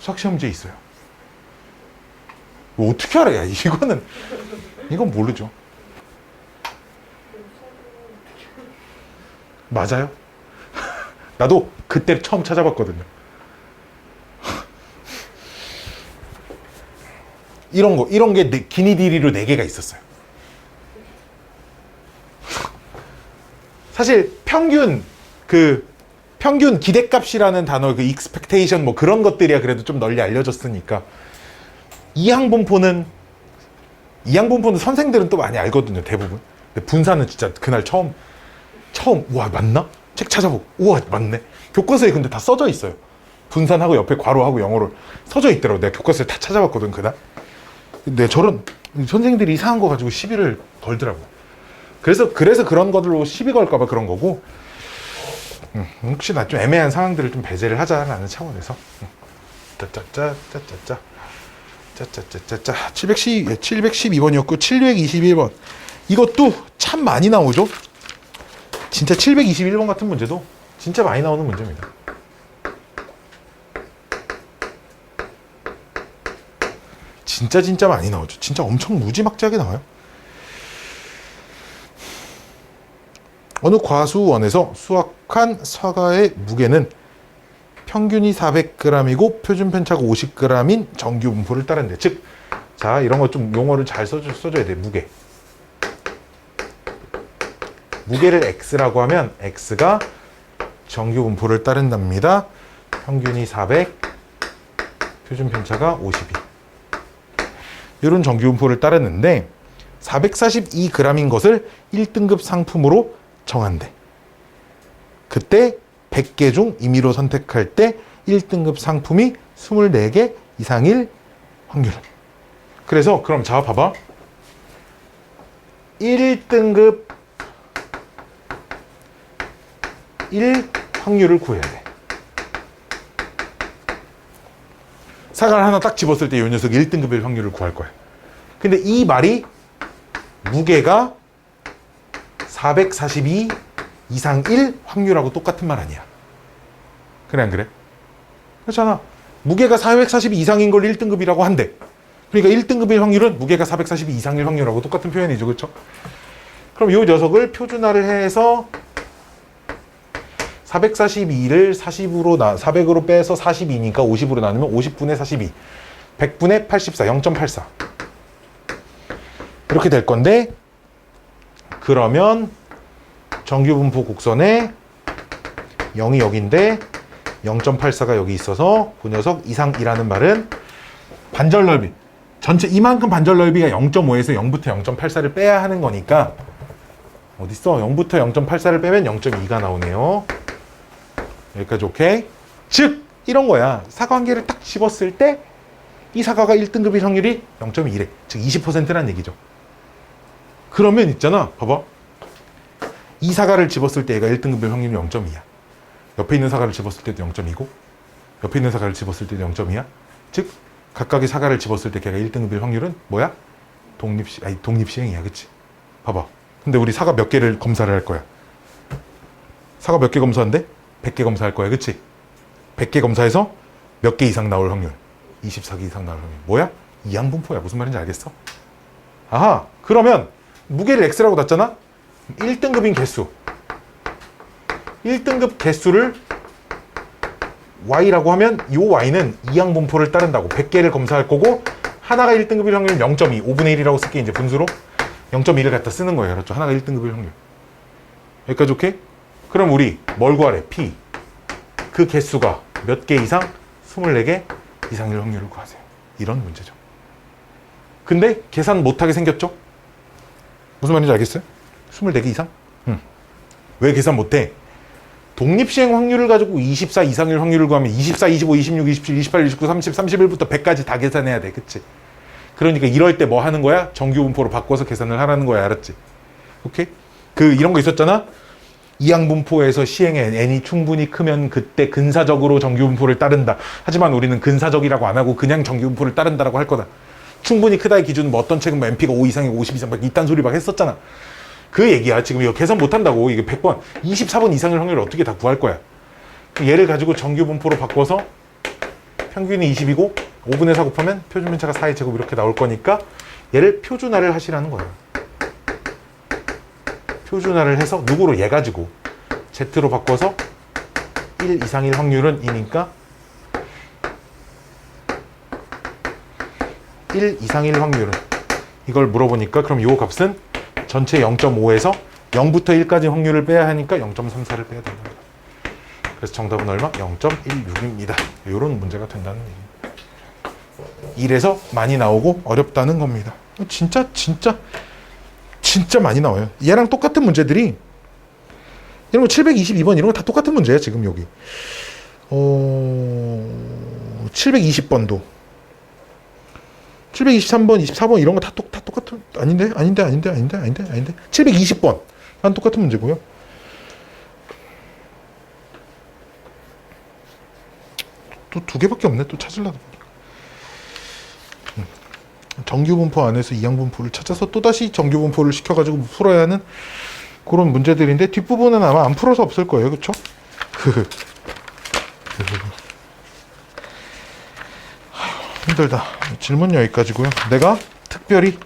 수학시험 문제 있어요. 뭐 어떻게 알아? 야, 이건 모르죠. 맞아요? 나도 그때 처음 찾아봤거든요. 이런 게 기니디리로 4개가 있었어요. 사실 평균 기대값이라는 단어, expectation 뭐 그런 것들이야 그래도 좀 널리 알려졌으니까. 이항분포는 선생들은 또 많이 알거든요, 대부분. 근데 분산은 진짜 그날 처음, 우와, 맞나? 책 찾아보고, 우와, 맞네. 교과서에 근데 다 써져 있어요. 분산하고 옆에 괄호하고 영어로 써져 있더라고. 내가 교과서에 다 찾아봤거든, 그날. 근데 저런 선생님들이 이상한 거 가지고 시비를 걸더라고. 그래서 그런 것들로 시비 걸까봐 그런 거고, 혹시나 좀 애매한 상황들을 좀 배제를 하자라는 차원에서. 짜짜짜짜짜짜. 712번이었고 721번. 이것도 참 많이 나오죠. 진짜 721번 같은 문제도 진짜 많이 나오는 문제입니다. 진짜 많이 나오죠. 진짜 엄청 무지막지하게 나와요. 어느 과수원에서 수확한 사과의 무게는 평균이 400g이고 표준 편차가 50g인 정규 분포를 따른대. 즉, 자, 이런 거 좀 용어를 잘 써줘야 돼. 무게를 x라고 하면 x가 정규 분포를 따른답니다. 평균이 400, 표준 편차가 52. 이런 정규 분포를 따르는데 442g인 것을 1등급 상품으로 정한대. 그때 100개 중 임의로 선택할 때 1등급 상품이 24개 이상일 확률은. 그래서 그럼 자 봐봐. 1등급 1 확률을 구해야 돼. 사과를 하나 딱 집었을 때 이 녀석이 1등급일 확률을 구할 거야. 근데 이 말이 무게가 442 이상 1 확률하고 똑같은 말 아니야. 그래 안 그래? 그렇잖아. 무게가 442 이상인 걸 1등급이라고 한대. 그러니까 1등급일 확률은 무게가 442 이상일 확률하고 똑같은 표현이죠. 그렇죠? 그럼 이 녀석을 표준화를 해서 442를 400으로 빼서 42니까 50으로 나누면 50분의 42. 100분의 84. 0.84. 이렇게 될 건데, 그러면 정규분포 곡선에 0이 여기인데 0.84가 여기 있어서 그 녀석 이상이라는 말은 반절 넓이, 전체 이만큼 반절 넓이가 0.5에서 0부터 0.84를 빼야 하는 거니까 어딨어? 0부터 0.84를 빼면 0.2가 나오네요. 여기까지 오케이? 즉 이런 거야. 사과 한 개를 딱 집었을 때 이 사과가 1등급일 확률이 0.2래. 즉 20%란 얘기죠. 그러면 있잖아. 봐봐. 이 사과를 집었을 때 얘가 1등급일 확률이 0.2야. 옆에 있는 사과를 집었을 때도 0.2고 옆에 있는 사과를 집었을 때도 0.2야. 즉 각각의 사과를 집었을 때 걔가 1등급일 확률은 뭐야? 독립시행이야. 그치? 봐봐. 근데 우리 사과 몇 개를 검사를 할 거야? 사과 몇 개 검사한대? 100개 검사할 거야. 그치? 100개 검사해서 몇 개 이상 나올 확률? 24개 이상 나올 확률. 뭐야? 이항분포야. 무슨 말인지 알겠어? 아하. 그러면 무게를 X라고 놨잖아? 1등급인 개수. 1등급 개수를 Y라고 하면 이 Y는 이항분포를 따른다고. 100개를 검사할 거고 하나가 1등급일 확률 0.2. 5분의 1이라고 쓸게 이제 분수로. 0.1을 갖다 쓰는 거예요. 그렇죠? 하나가 1등급일 확률. 여기까지 오케이? 그럼 우리 뭘 구하래? P. 그 개수가 몇 개 이상? 24개 이상일 확률을 구하세요. 이런 문제죠. 근데 계산 못하게 생겼죠? 무슨 말인지 알겠어요? 24개 이상? 왜 계산 못해? 독립시행 확률을 가지고 24 이상일 확률을 구하면 24, 25, 26, 27, 28, 29, 30, 31부터 100까지 다 계산해야 돼. 그치? 그러니까 이럴 때 뭐 하는 거야? 정규분포로 바꿔서 계산을 하라는 거야. 알았지? 오케이? 이런 거 있었잖아? 이항분포에서 시행의 n이 충분히 크면 그때 근사적으로 정규분포를 따른다. 하지만 우리는 근사적이라고 안 하고 그냥 정규분포를 따른다라고 할 거다. 충분히 크다의 기준은 뭐 어떤 책은 뭐 MP가 5 이상이고 50 이상 막 이딴 소리 막 했었잖아. 그 얘기야. 지금 이거 계산 못 한다고. 이게 100번, 24번 이상의 확률을 어떻게 다 구할 거야. 얘를 가지고 정규분포로 바꿔서 평균이 20이고 5분의 4 곱하면 표준편차가 4의 제곱 이렇게 나올 거니까 얘를 표준화를 하시라는 거예요. 표준화를 해서 누구로? 얘 가지고 Z로 바꿔서 1 이상일 확률은 2니까 1 이상일 확률은 이걸 물어보니까 그럼 요 값은 전체 0.5에서 0부터 1까지 확률을 빼야 하니까 0.34를 빼야 된다. 그래서 정답은 얼마? 0.16입니다. 이런 문제가 된다는 얘기입니다. 1에서 많이 나오고 어렵다는 겁니다. 진짜 많이 나와요. 얘랑 똑같은 문제들이 이런 거 722번 이런 거 다 똑같은 문제야. 지금 여기 720번도 723번 24번 이런 거 다 똑같은 아닌데 720번 난 똑같은 문제고요. 또 2개밖에 없네. 또 찾으려다 보니까 정규분포 안에서 이항분포를 찾아서 또다시 정규분포를 시켜가지고 풀어야 하는 그런 문제들인데 뒷부분은 아마 안 풀어서 없을 거예요. 그쵸? 힘들다. 질문 여기까지고요. 내가 특별히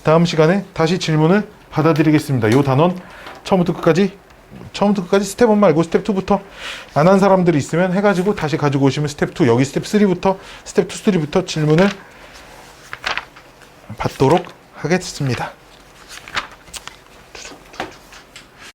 다음 시간에 다시 질문을 받아드리겠습니다. 요 단원 처음부터 끝까지 스텝 1 말고 스텝 2부터 안 한 사람들이 있으면 해가지고 다시 가지고 오시면 스텝 2 여기 스텝 3부터 스텝 2, 3부터 질문을 받도록 하겠습니다.